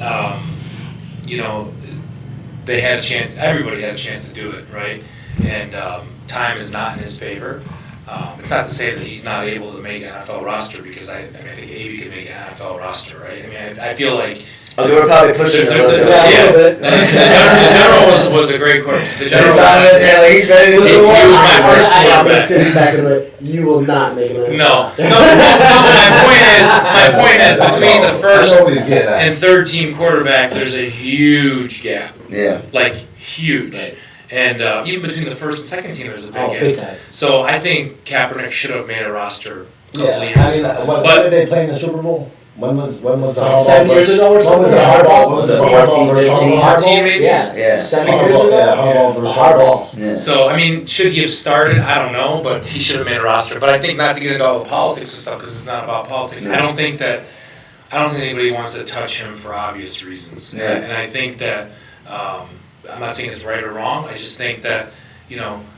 they had a chance, everybody had a chance to do it, right? And time is not in his favor. It's not to say that he's not able to make an NFL roster, because I think Abee could make an NFL roster, right? I mean, I feel like... Oh, they were probably pushing it a little bit. Yeah, a little bit. the general was a great quarterback. The general He's ready to He do was it. my first quarterback. You will not make it. No. My point is between the first I know what he's getting at. and third team quarterback, there's a huge gap. Yeah. Like, huge. Right. And even between the first and second team, there's a big Oh, gap. big time. So I think Kaepernick should have made a roster a couple Yeah, years I mean, ago. when But did they play in the Super Bowl? When was the Harbaugh 7 years ago or When something? was the Harbaugh? When was the 14, Harbaugh versus 15? Harbaugh? 14 maybe? Yeah. Yeah. 7 years Harbaugh, ago? yeah, Harbaugh versus Harbaugh. Yeah. So, I mean, should he have started? I don't know, but he should have made a roster. But I think not to get into all the politics and stuff, because it's not about politics. I don't think anybody wants to touch him for obvious reasons. Yeah. And I think that, I'm not saying it's right or wrong, I just think that,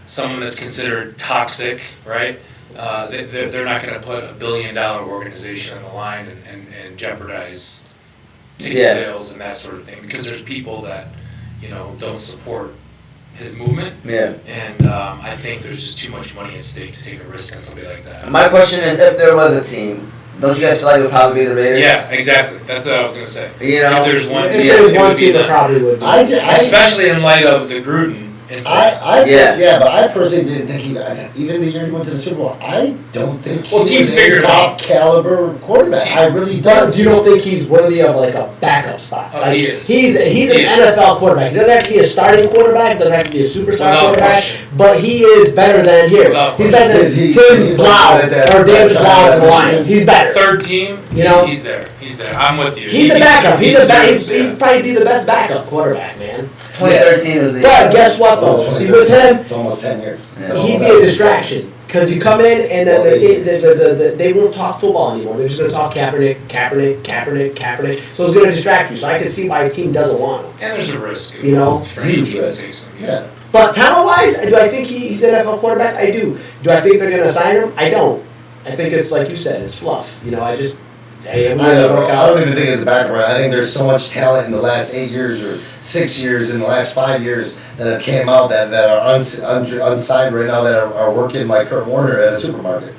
someone that's considered toxic, right? They're not going to put $1 billion organization on the line and jeopardize ticket Yeah. sales and that sort of thing, because there's people that don't support his movement. Yeah. And I think there's just too much money at stake to take a risk on somebody like that. My question is, if there was a team, don't you guys feel like it would probably be the Raiders? Yeah, exactly. That's what I was gonna say. You know, if there's one If team, there was it one would be team, it them. probably would be. Especially in light of the Gruden incident. Yeah, but I personally didn't think even the year he went to the Super Bowl, I don't think he Teams was figured a it top out. caliber quarterback. I really But don't. you don't think he's worthy of like a backup spot? Oh, Like, he is. He's an NFL quarterback. He doesn't have to be a starting quarterback. He doesn't have to be a superstar Without quarterback. question. But he is better than here. Without He's better than He's Tim like Blau that- or David that Blau in the Giants Lions. He's better. Third team, You know? he's there. He's there. I'm with you. He's a backup. He's deserves- probably be the best backup quarterback, man. 2013 was the But guess what though? See with him, It's almost 10 years. Yeah. he's a distraction. Because you come in and then they won't talk football anymore. They're just going to talk Kapernick. So it's going to distract you. So I can see why a team doesn't want him. And there's a risk. You know? For any Huge team that risk. takes him. Yeah. But talent-wise, do I think he's an NFL quarterback? I do. Do I think they're going to sign him? I don't. I think it's like you said, it's fluff. You know, I'm I don't even think it's a backup. I think there's so much talent in the last 8 years or 6 years, in the last 5 years that have came out that are unsigned right now that are working like Kurt Warner at a supermarket,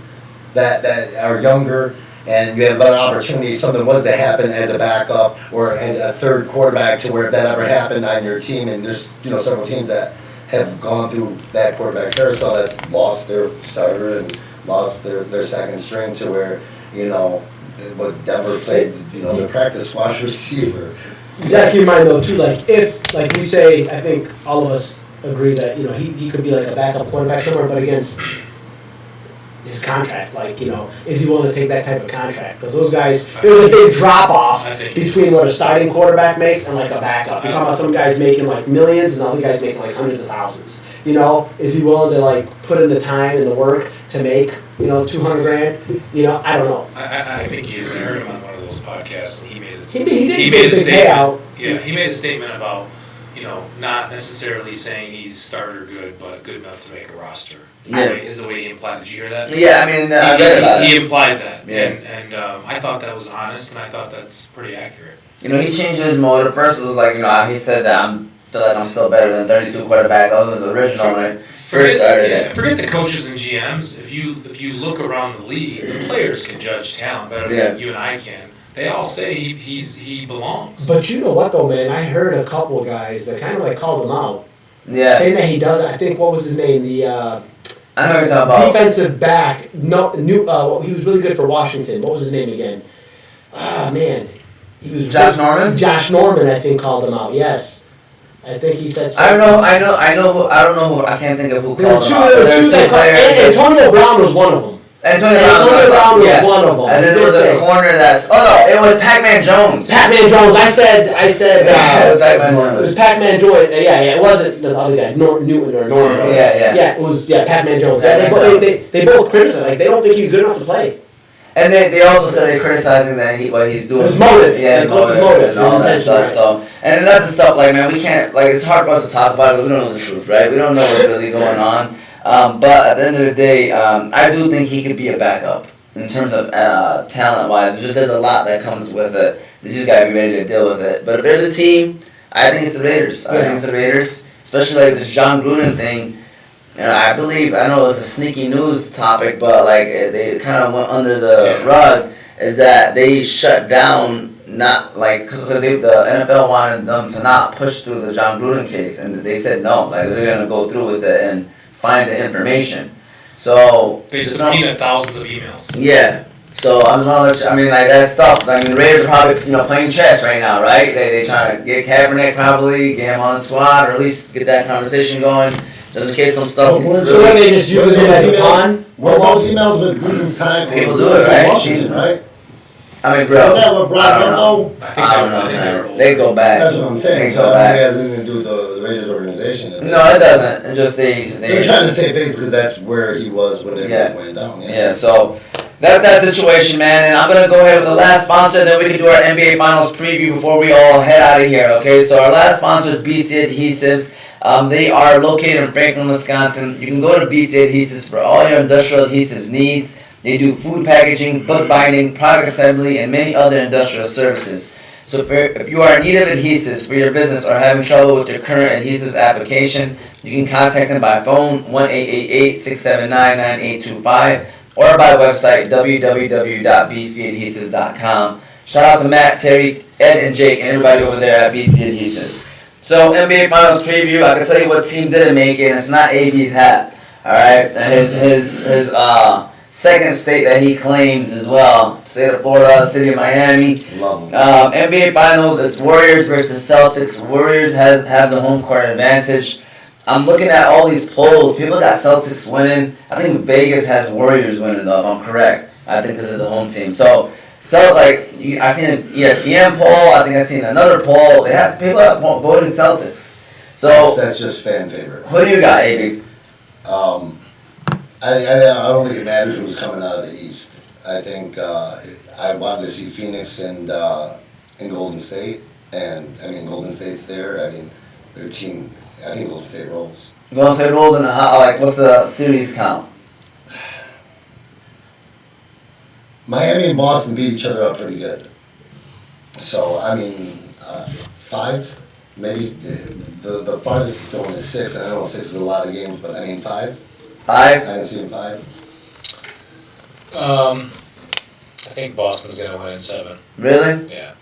that are younger, and you have a lot of opportunity if something was to happen as a backup or as a third quarterback to where if that ever happened on your team, and there's several teams that have gone through that quarterback carousel that's lost their starter and lost their second string to where what Denver played, the practice squad receiver. You gotta keep in mind though too, like if like we say, I think all of us agree that he could be like a backup quarterback somewhere, but against his contract, is he willing to take that type of contract? Because those guys, there's a big drop off between what a starting quarterback makes and like a backup. You're talking about some guys making like millions and other guys making like hundreds of thousands. Is he willing to like put in the time and the work to make $200,000? I don't know. I think he is. I heard him on one of those podcasts, and he made He did a a big statement. payout. Yeah, he made a statement about not necessarily saying he's starter good, but good enough to make a roster. Is the way he implied. Did you hear that? Yeah, I mean, I read about he it. implied that, Yeah. and I thought that was honest, and I thought that's pretty accurate. He changed his motive. First, it was like, he said that I feel like I'm still better than 32 quarterback. That was his original when I first started. Forget the coaches and GMs. If you look around the league, the players can judge talent better than you and I can. They all say he belongs. But you know what though, man? I heard a couple of guys that kind of like called him out. Yeah. Saying that he doesn't. I think what was his name? The I know what you're talking about. defensive back. No, he was really good for Washington. What was his name again? Ah, man, he was Josh Norman? Josh Norman, I think, called him out. Yes, I think he said. I don't know who. I don't know who. I can't think of who There were called two. him out. There There were were two two players. Antonio Brown was one of them. Antonio Brown was yes. one of them. And then there was a corner that's. Oh no, it was Pac-Man Jones. Pac-Man Jones. I said. It was Pac-Man It was Jones. Pac-Man Jones. Yeah. It wasn't the other guy, Newton or Norman. Yeah. Yeah, it was Pac-Man Jones. Pac-Man They both criticized. Like they don't think he's good enough to play. And they also said they're criticizing that what he's doing. His motive. Yeah, his What's his motive motive? and all that His stuff. intention, So, and that's the stuff like, man, we can't, like, it's hard for us to talk about it. We don't know the truth, right? We don't know what's really going on. But at the end of the day, I do think he could be a backup in terms of talent-wise. There's a lot that comes with it. They just got to be ready to deal with it. But if there's a team, I think it's the Raiders. I think it's the Raiders, especially like this John Gruden thing. I believe, I know it was a sneaky news topic, but like they kind of went under the rug, is that they shut down, not like, because the NFL wanted them to not push through the John Gruden case, and they said no, like they're going to go through with it and find the information. So They subpoenaed thousands of emails. yeah. So I'm gonna let you, I mean, like that stuff. I mean, the Raiders are probably playing chess right now, right? They trying to get Kaepernick, probably get him on the squad, or at least get that conversation going, just in case some stuff. Well, So when they just using him as a pawn? Were those emails with Gruden's time? People do it, right? Washington, right? I mean, Isn't bro. that what brought I don't him know. though? I don't know, think they were man. old. They go back. That's what I'm saying. They So go I back. think it has anything to do with the Raiders organization. No, it doesn't. It's just They're trying to save face because that's where he was when it Yeah. went down. Yeah, so that's that situation, man. And I'm going to go ahead with the last sponsor, then we can do our NBA Finals preview before we all head out of here, okay? So our last sponsor is BC Adhesives. They are located in Franklin, Wisconsin. You can go to BC Adhesives for all your industrial adhesives needs. They do food packaging, book binding, product assembly, and many other industrial services. So if you are in need of adhesives for your business or having trouble with your current adhesives application, You can contact them by phone 1-888-679-9825 or by website www.bcadhesives.com. Shout out to Matt, Terry, Ed, and Jake, and everybody over there at BC Adhesives. So NBA Finals preview. I can tell you what team didn't make it. And it's not AB's hat. All right, his second state that he claims as well. State of Florida, city of Miami. NBA Finals. It's Warriors versus Celtics. Warriors have the home court advantage. I'm looking at all these polls. People got Celtics winning. I think Vegas has Warriors winning, though, if I'm correct. I think because of the home team. So I seen an ESPN poll. I think I seen another poll. It has people voting Celtics. So that's just fan favorite. Who do you got, AB? I don't think it matters who's coming out of the East. I think I wanted to see Phoenix and Golden State, and I mean Golden State's there. I mean their team. I think Golden State rolls. Golden State rolls, and what's the series count? Miami and Boston beat each other up pretty good. So, I mean, 5? Maybe the farthest is going to 6. I know 6 is a lot of games, but I mean 5? 5? I can see 5. I think Boston's going to win in 7. Really? Yeah.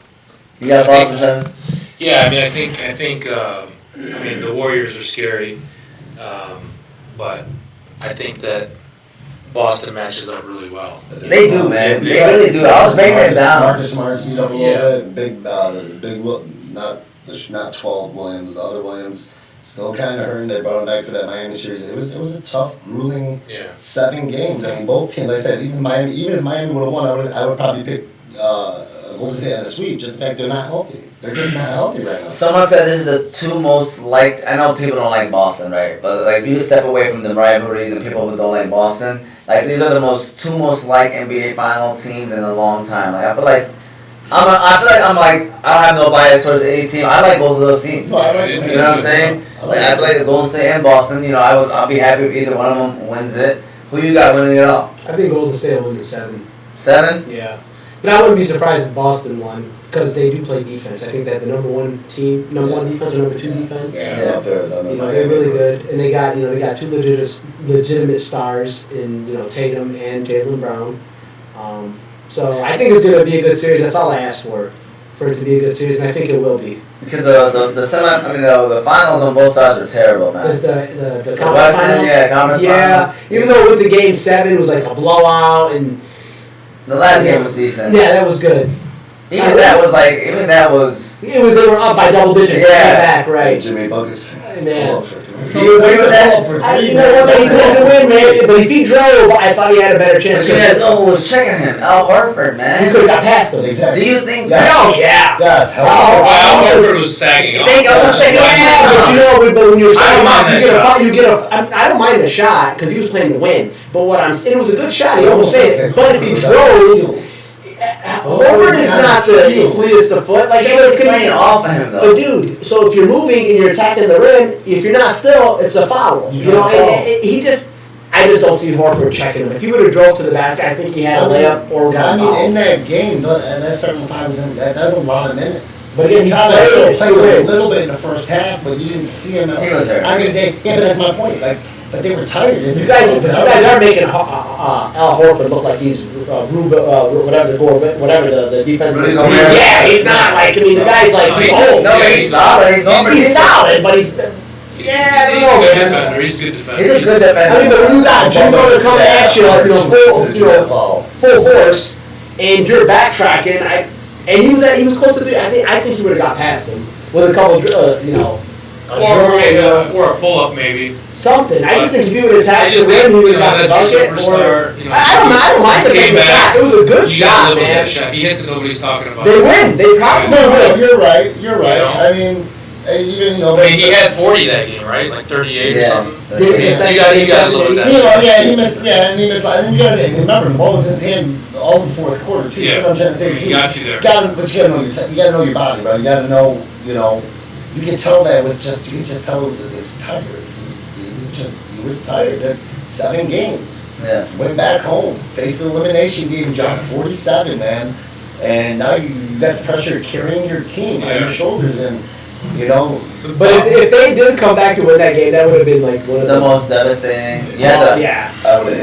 You got Boston 7? Yeah, I mean, I think the Warriors are scary, but I think that Boston matches up really well. They do, man. They really do. I was breaking it down. Marcus Smart's beat up a little bit. Not 12 Williams, the other Williams. Still kind of hurting. They brought him back for that Miami series. It was a tough, grueling 7 games. I mean, both teams. Like I said, even if Miami would have won, I would probably pick Golden State on a sweep. Just the fact they're not healthy. They're just not healthy right now. Someone said this is the 2 most liked. I know people don't like Boston, right? But if you step away from the rivalries and people who don't like Boston, these are the 2 most liked NBA final teams in a long time. I feel like I don't have no bias towards any team. I like both of those teams. You know what I'm saying? I feel like Golden State and Boston. I'll be happy if either one of them wins it. Who you got winning it all? I think Golden State will win in 7. 7? Yeah. But I wouldn't be surprised if Boston won because they do play defense. I think that the number 1 defense or number 2 defense. Yeah, they're really good, and they got 2 legitimate stars in Tatum and Jaylen Brown. So I think it's going to be a good series. That's all I asked for it to be a good series, and I think it will be. Because the finals on both sides are terrible, man. Because the conference finals. Conference finals. Even though it went to Game 7, it was like a blowout, and the last game was decent. Yeah, that was good. They were up by double digits. Yeah. Back, right. Jimmy Buckets. Man. Do you agree with that? He didn't win, man. But if he drove, I thought he had a better chance. But you guys know who was checking him? Al Horford, man. He could have got past him. Exactly. Do you think? Oh yeah. Yes. Al Horford was sagging off. But when you're sagging off, I don't mind the shot because he was playing to win. But it was a good shot. He almost saved it. But if he drove. Horford is not the fleetest of foot. He was playing off of him, though. But dude, so if you're moving and you're attacking the rim, if you're not still, it's a foul. I just don't see Horford checking him. If he would have drove to the basket, I think he had a layup or got a foul. in that game, that starting 5 was that was a lot of minutes. But again, he played a little bit in the first half, but you didn't see him. He was there. I mean, but that's my point. But they were tired. You guys are making Al Horford look like he's whatever the defense. Yeah, he's not the guy's he's old. No, he's solid. He's solid, but he's. He's a good defender. He's a good defender. He's a good defender. I mean, but when you got Jimbo to come at you, full force, and you're backtracking, and he was close to 3. I think he would have got past him with a couple, or a pull up maybe. Something. I just think if he would have attacked the rim, he would have got the bucket. I don't mind the shot. It was a good shot, man. If he hits it, nobody's talking about. They win. They probably win. You're right. I mean. Even he had 40 that game, right? Like 38 or something. He got a little bit of that. He missed. And he missed. And you got to remember, the ball was in his hand all in the fourth quarter too. Yeah, what I'm trying to say. he got you there. But you got to know your body, bro. You got to know. You can tell that you could just tell it was tired. He was tired. 7 games. Yeah. Went back home, faced an elimination game, dropped 47, man. And now you got the pressure of carrying your team on your shoulders. And You know. But if they did come back to win that game, that would have been like one of The most devastating. Yeah.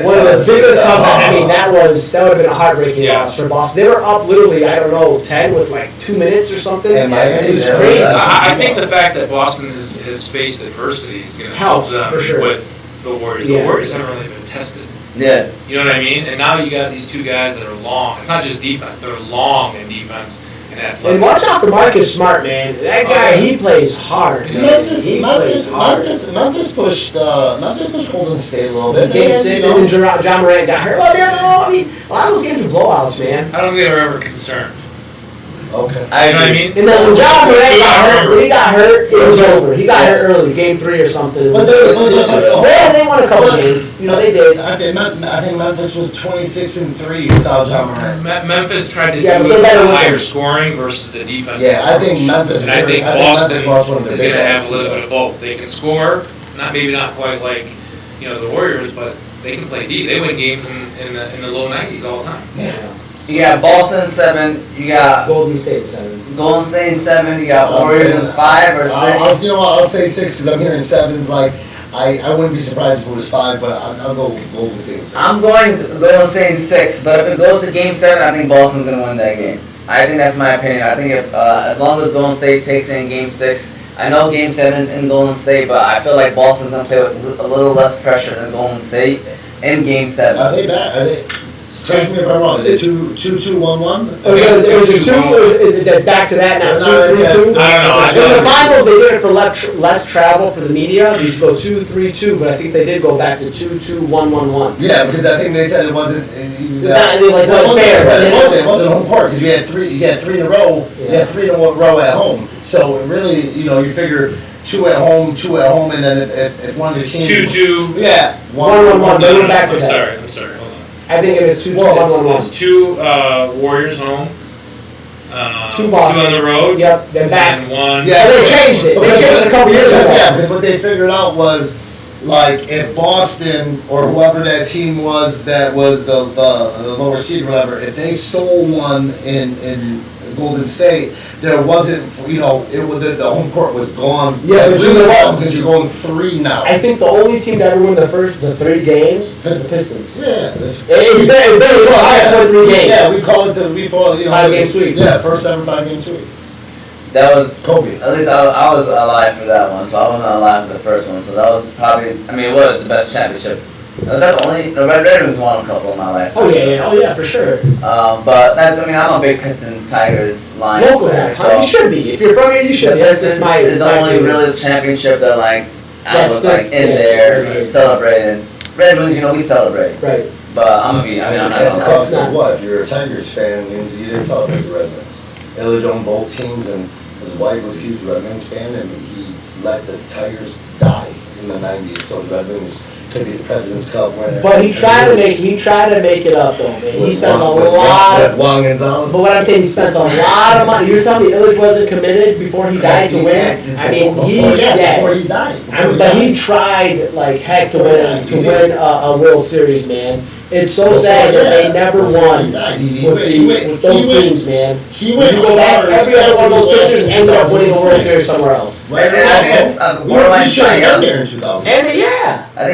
one of the biggest comebacks. I mean, that would have been a heartbreaking loss for Boston. They were up literally, I don't know, 10 with like 2 minutes or something. And Miami, it was crazy. I think the fact that Boston has faced adversity is going to help them for sure. with the Warriors. The Warriors haven't really been tested. Yeah. You know what I mean? And now you got these two guys that are long. It's not just defense; they're long in defense and athletic. And watch out for Marcus Smart, man. That guy, he plays hard. Memphis pushed Golden State a little bit. Game 6, and then John Morant got hurt. Well, I mean, a lot of those games were blowouts, man. I don't think they were ever concerned. Okay. You know what I mean? And then when John Morant got hurt, it was over. He got hurt early, game 3 or something. But They won a couple games. You know, they did. I think Memphis was 26-3 without John Morant. Memphis tried to do but a higher scoring versus the defense. Yeah, I think Memphis. And I think Boston is going to have a little bit of both. They can score, maybe not quite like the Warriors, but they can play deep. They win games in the low 90s all the time. Yeah. You got Boston 7. You got Golden State 7. Golden State 7. You got Warriors in 5 or 6. I'll say 6 because I'm hearing 7's like. I wouldn't be surprised if it was 5, but I'll go Golden State in 6. I'm going Golden State in 6, but if it goes to Game 7, I think Boston's going to win that game. I think that's my opinion. I think if as long as Golden State takes it in Game 6, I know Game 7's in Golden State, but I feel like Boston's going to play with a little less pressure than Golden State in Game 7. Are they back? Are they? Correct me if I'm wrong. Is it 2-2-1-1? Is it 2 or is it back to that now? 2-3-2? I don't know. In the finals, they did it for less travel for the media. They used to go 2-3-2, but I think they did go back to 2-2-1-1-1. Yeah, because I think they said it wasn't. It wasn't home court because you had 3 in a row. You had 3 in a row at home. So it really, you figure 2 at home, and then if one of the teams 2-2. Yeah, 1-1-1. They went back to I'm that. sorry. I think it was 2-1-1-1. It's 2 Warriors home. 2 Boston. 2 Boston. on the road. Yep, then back. And 1. Yeah, they changed it. They changed it a couple years ago. Yeah, because what they figured out was, like, if Boston or whoever that team was that was the lower seed or whatever, if they stole one in Golden State, there wasn't, the home court was gone. Yeah, but you know what? Because you're going 3 now. I think the only team to ever win the 3 games is the Pistons. Yeah. It's very 5.3 games. Yeah, we call it 5-game sweep. Yeah, first ever 5-game sweep. That was Kobe. At least I was alive for that one, so I wasn't alive for the first one. So that was probably, it was the best championship. Was that the only? The Red Wings won a couple in my life. Oh yeah, for sure. But that's, I'm a big Pistons, Tigers, Lions Local fan. guy. You should be. If you're from here, you should be. The Pistons is the only real championship that I was in there celebrating. Red Wings, we celebrate. Right. But I'm gonna be. I'm not gonna cost of what? If you're a Tigers fan, you didn't celebrate the Red Wings. Illich owned both teams, and his wife was a huge Red Wings fan, and he let the Tigers die in the '90s. So the Red Wings could be the President's Cup winner. But he tried to make it up though, man. He spent a lot of Juan Gonzalez. But what I'm saying, he spent a lot of money. You're telling me Illich wasn't committed before he died to win? Before he died. But he tried like heck to win a World Series, man. It's so sad that they never won with those teams, man. He went go back, every other one of those pitchers ended up winning a World Series somewhere else. Right, and I guess borderline Cy Young there in 2000. And yeah, I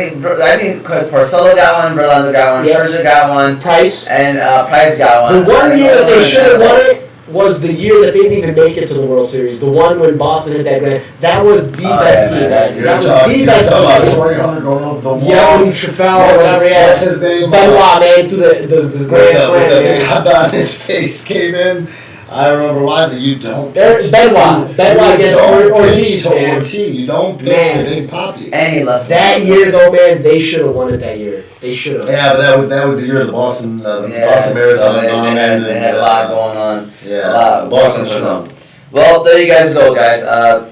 think because Porcello got one, Verlander got one, Scherzer got one, Price and Price got one. The one year that they should have won it was the year that they didn't even make it to the World Series. The one when Boston hit that grand. That was the best team. That was the best team. Troy Hunter going over the wall. Yeah, Trefel, whatever. What's his name? Benoit, man, through the grand slam, man. How about his face came in? I remember why you don't. Benoit against Ortiz, man. You don't pitch the big poppy. And he left that year, though, man. They should have won it that year. They should have. Yeah, but that was the year of the Boston Boston Marathon. So they had a lot going on. Yeah, a lot. Boston show. Well, there you guys go, guys.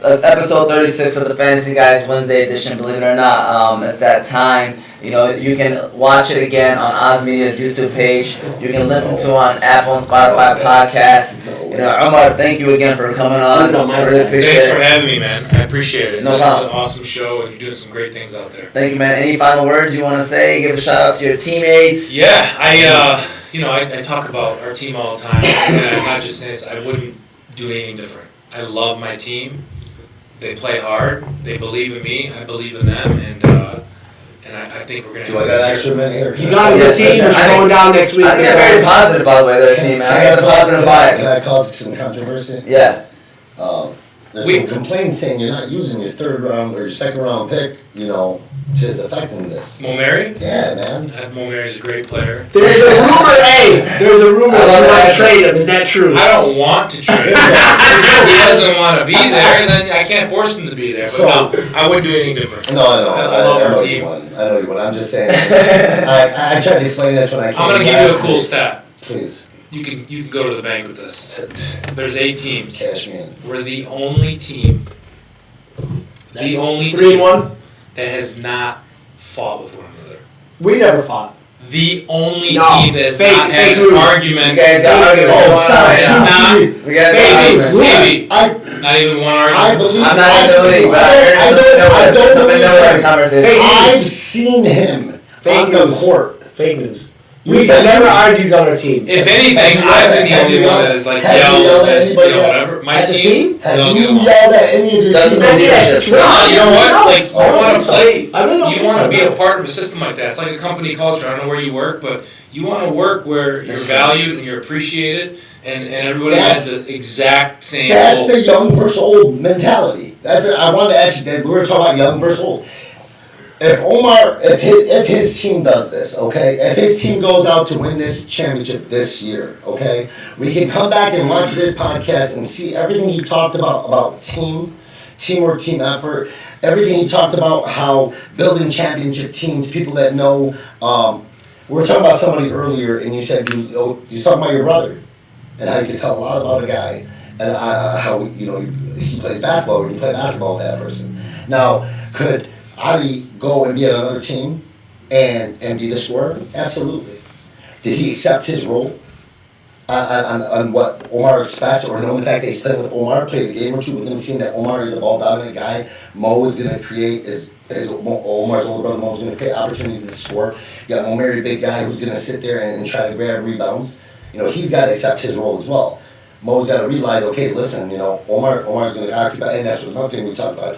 That's episode 36 of the Fantasy Guyz Wednesday edition. Believe it or not, it's that time. You can watch it again on Oz Media's YouTube page. You can listen to it on Apple and Spotify podcasts. Omar, thank you again for coming on. I really appreciate it. Thanks for having me, man. I appreciate it. No this problem. is an awesome show, and you're doing some great things out there. Thank you, man. Any final words you want to say? Give a shout out to your teammates. Yeah, I talk about our team all the time, and I'm not just saying this. I wouldn't do anything different. I love my team. They play hard. They believe in me. I believe in them, and I think we're gonna. Do I got extra minute here? You got a good team, but you're going down next week. I think they're very positive, by the way, their team, man. I got the positive Can vibes. that cause some controversy? Yeah. There's some complaints saying you're not using your third round or your second round pick, is affecting this. Mulmary? Yeah, man. Mulmary's a great player. There's a rumor that you want to trade him. Is that true? I don't want to trade him. If he doesn't want to be there, then I can't force him to be there. But no, I wouldn't do anything different. No, I know. I love I know our you team. wouldn't. I know you wouldn't. I'm just saying. I tried to explain this when I came. I'm gonna give you a cool stat. Please. You can go to the bank with this. There's 8 teams. Cash me in. We're the only team. The only 3-1. that has not fought with one another. We never fought. The only No, team that has fake- not had fake an news. argument. You guys got arguments. Oh, stop. It's not. We got Maybe, arguments. maybe. I Not even one I argument. believe. I'm not in the league, but I don't believe that. conversation. I've seen him on the court. Fake news. You We've tell me. never argued on our team. If anything, I've been the only one that has like Have you yelled yelled at at anybody yet? whatever. My As a team. team? Have no, you no. yelled at any of your Doesn't teammates? believe Yes, it. true. No, you know what? No. Like, I want to play. I really don't You think want so, to be no. a part of a system like that. It's like a company culture. I don't know where you work, but you want to work where you're valued and you're appreciated, and everybody has the exact same That's goal. the young versus old mentality. I wanted to ask you that. We were talking about young versus old. If his team does this, okay, if his team goes out to win this championship this year, okay, we can come back and watch this podcast and see everything he talked about teamwork, team effort, everything he talked about how building championship teams, people that know. We were talking about somebody earlier, and you said you talking about your brother, and how you can tell a lot about a guy, and how he plays basketball, or you play basketball with that person. Now, could Ali go and be at another team and be the scorer? Absolutely. Did he accept his role on what Omar expects, or knowing the fact that he's playing with Omar, played a game or two with him, seeing that Omar is a ball dominant guy, Mo is going to create Omar's older brother Mo's going to create opportunities to score. You got Mulmary, big guy, who's going to sit there and try to grab rebounds. He's got to accept his role as well. Mo's got to realize, okay, listen, Omar's going to occupy, and that's another thing we talked about.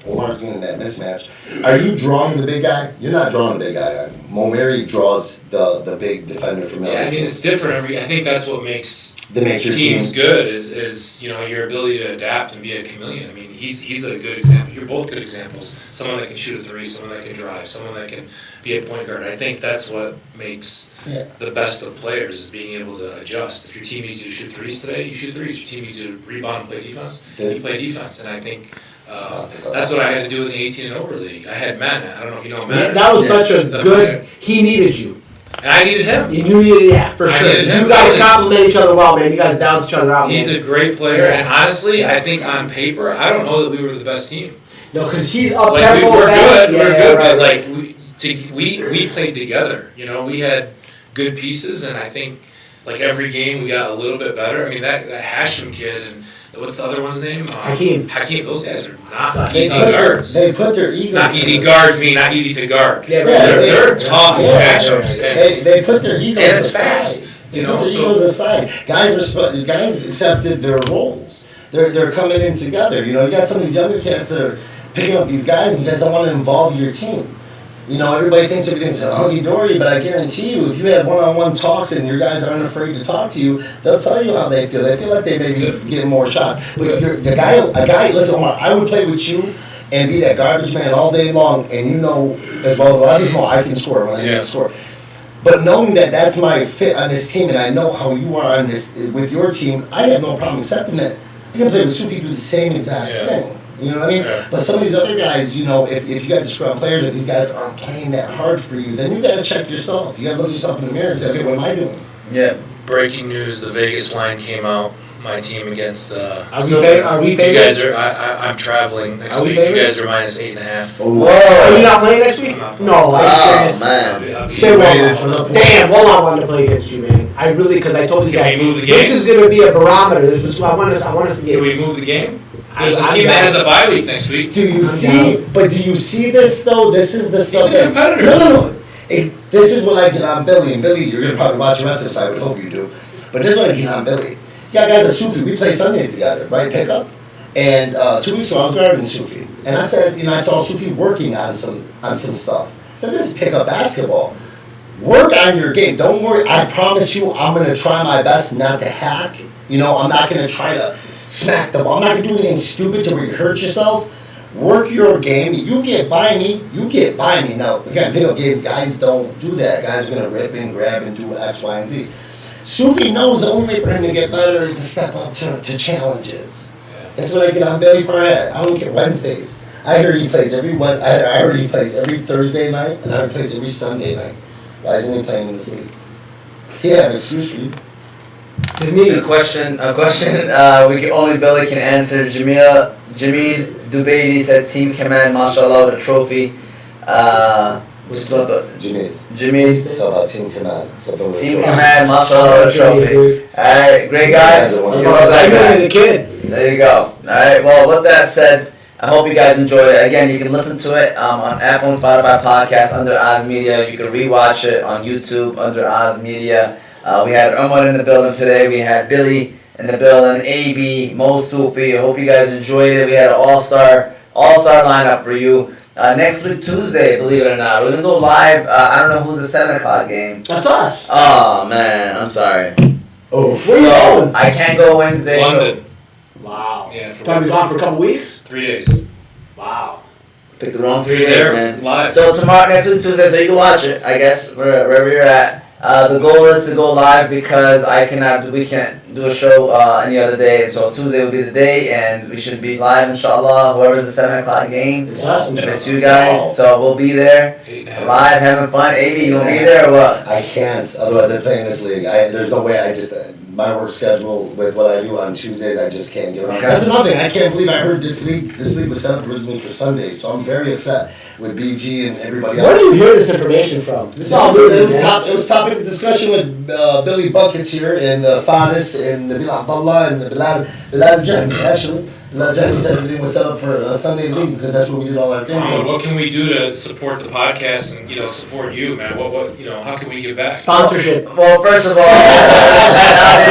Omar's doing that mismatch. Are you drawing the big guy? You're not drawing the big guy. Mulmary draws the big defender from Yeah, I mean it's different. I think that's what makes your teams team good is your ability to adapt and be a chameleon. I mean he's a good example. You're both good examples. Someone that can shoot a three, someone that can drive, someone that can be a point guard. I think that's what makes the best of players is being able to adjust. If your team needs you to shoot threes today, you shoot threes. If your team needs you to rebound and play defense, you play defense. And I think that's what I had to do in the 18 and over league. I had Matt. I don't know if you know Matt. That was such a good. He needed you. And I needed him. You needed, for I sure. needed him. You guys complement each other well, man. You guys balance each other out. He's man. a great player, and honestly, I think on paper, I don't know that we were the best team. No, because he's up Like tempo. we're good, Yeah, we're good, right, but right. like we played together. We had good pieces, and I think like every game we got a little bit better. I mean that Hashem kid and what's the other one's name? Hakeem. Those guys are not Suck. easy guards. They put their egos. Not easy guards mean not easy to guard. Yeah, right. They're tough matchups, and They put their egos and it's aside. fast. They put their egos aside. Guys accepted their roles. They're coming in together. You got some of these younger cats that are picking up these guys, and you guys don't want to involve your team. Everybody thinks everything's hunky-dory, but I guarantee you, if you had one-on-one talks and your guys aren't afraid to talk to you, they'll tell you how they feel. They feel like they may be getting more shot. But a guy, listen, Omar, I would play with you and be that garbage man all day long, and as well as a lot of people know, I can score when I need to score. But knowing that that's my fit on this team, and I know how you are on this with your team, I have no problem accepting that. I can play with Soofi, do the same exact thing. You know what I mean? Yeah. But some of these other guys, if you got the scrum players, if these guys aren't playing that hard for you, then you got to check yourself. You got to look yourself in the mirror and say, okay, what am I doing? Yeah. Breaking news: the Vegas line came out. My team against. Are we You guys are. I'm traveling next week. You guys are minus 8.5. Oh. Whoa! Are you not playing next week? No, I'm serious. Man. Say what? Damn, Walmart wanted to play against you, man. I really, because I told these guys, Can we move the this game? is going to be a barometer. I want us to get. Can we move the game? There's a team that has a bye week next week. Do you see this though? This is the stuff He's a competitor. No. This is what I get on Billy. And Billy, you're gonna probably watch the rest of this. I would hope you do. But this is what I get on Billy. Yeah, guys at Soofi, we play Sundays together, right? Pickup. And 2 weeks ago, I was guarding Soofi, and I said, I saw Soofi working on some stuff. I said, this is pickup basketball. Work on your game. Don't worry. I promise you, I'm gonna try my best not to hack. I'm not gonna try to smack the ball. I'm not gonna do anything stupid to where you hurt yourself. Work your game. You get by me. Now, again, video games, guys don't do that. Guys are going to rip and grab and do X, Y, and Z. Soofi knows the only way for him to get better is to step up to challenges. That's what I get on Billy Farhat. I don't care. Wednesdays. I heard he plays every Thursday night, and I heard he plays every Sunday night. Why isn't he playing in this league? He had an excuse for you. A question. Only Billy can answer. Jamil Dubaidi said, "Team Command, mashallah, with a trophy." Jamil. Talk about Team Command. Team Command, mashallah, with a trophy. All right, great guy. You love that guy. There you go. All right. Well, with that said, I hope you guys enjoyed it. Again, you can listen to it on Apple and Spotify podcasts under Oz Media. You can rewatch it on YouTube under Oz Media. We had Umar in the building today. We had Billy in the building, Abee, Mo, Soofi. I hope you guys enjoyed it. We had an all-star lineup for you. Next week, Tuesday, believe it or not, we're going to go live. I don't know who's the 7 o'clock game. That's us. Oh, man, I'm sorry. Oh, where you going? I can't go Wednesday. London. Wow. Yeah. Trying to be gone for a couple weeks? 3 days. Wow. Picked the wrong 3 You're days, there man. live. So tomorrow, next week, Tuesday, so you can watch it, I guess, wherever you're at. The goal is to go live because we can't do a show any other day. So Tuesday will be the day, and we should be live, inshallah. Whoever's the 7 o'clock game, It's us, if inshallah. it's you guys, so we'll be there, live, having fun. Abee, you gonna be there or what? I can't. Otherwise, I play in this league. There's no way. My work schedule with what I do on Tuesdays, I just can't get around. Okay. That's another thing. I can't believe I heard this league. This league was set up originally for Sundays, so I'm very upset with BG and everybody else. Where do you hear this information from? This is all new, It was man. it was topic of discussion with Billy Buckets here and Fanis and Bilal Abdullah and Bilal Jahmi. Actually, Bilal Jahmi said everything was set up for a Sunday league because that's where we did all our things. Mahmoud, what can we do to support the podcast and support you, man? What how can we give back? Sponsorship. Well, first of all,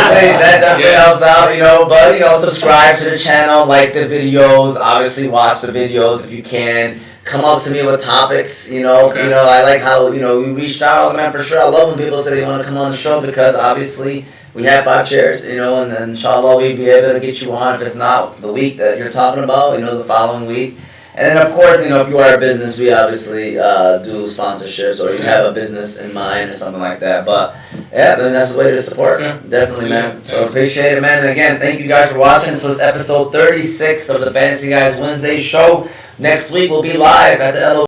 that definitely helps out, but subscribe to the channel, like the videos, obviously watch the videos if you can. Come up to me with topics, Okay. I like how, we reached out, man, for sure. I love when people say they want to come on the show because obviously we have 5 chairs, and then inshallah we'll be able to get you on if it's not the week that you're talking about, the following week. And then of course, if you are a business, we obviously do sponsorships or you have a business in mind or something like that. But yeah, then that's the way to support. Okay. Definitely, man. Yeah, So thanks. appreciate it, man. And again, thank you guys for watching. This was episode 36 of the Fantasy Guyz Wednesday show. Next week we'll be live at the L.OL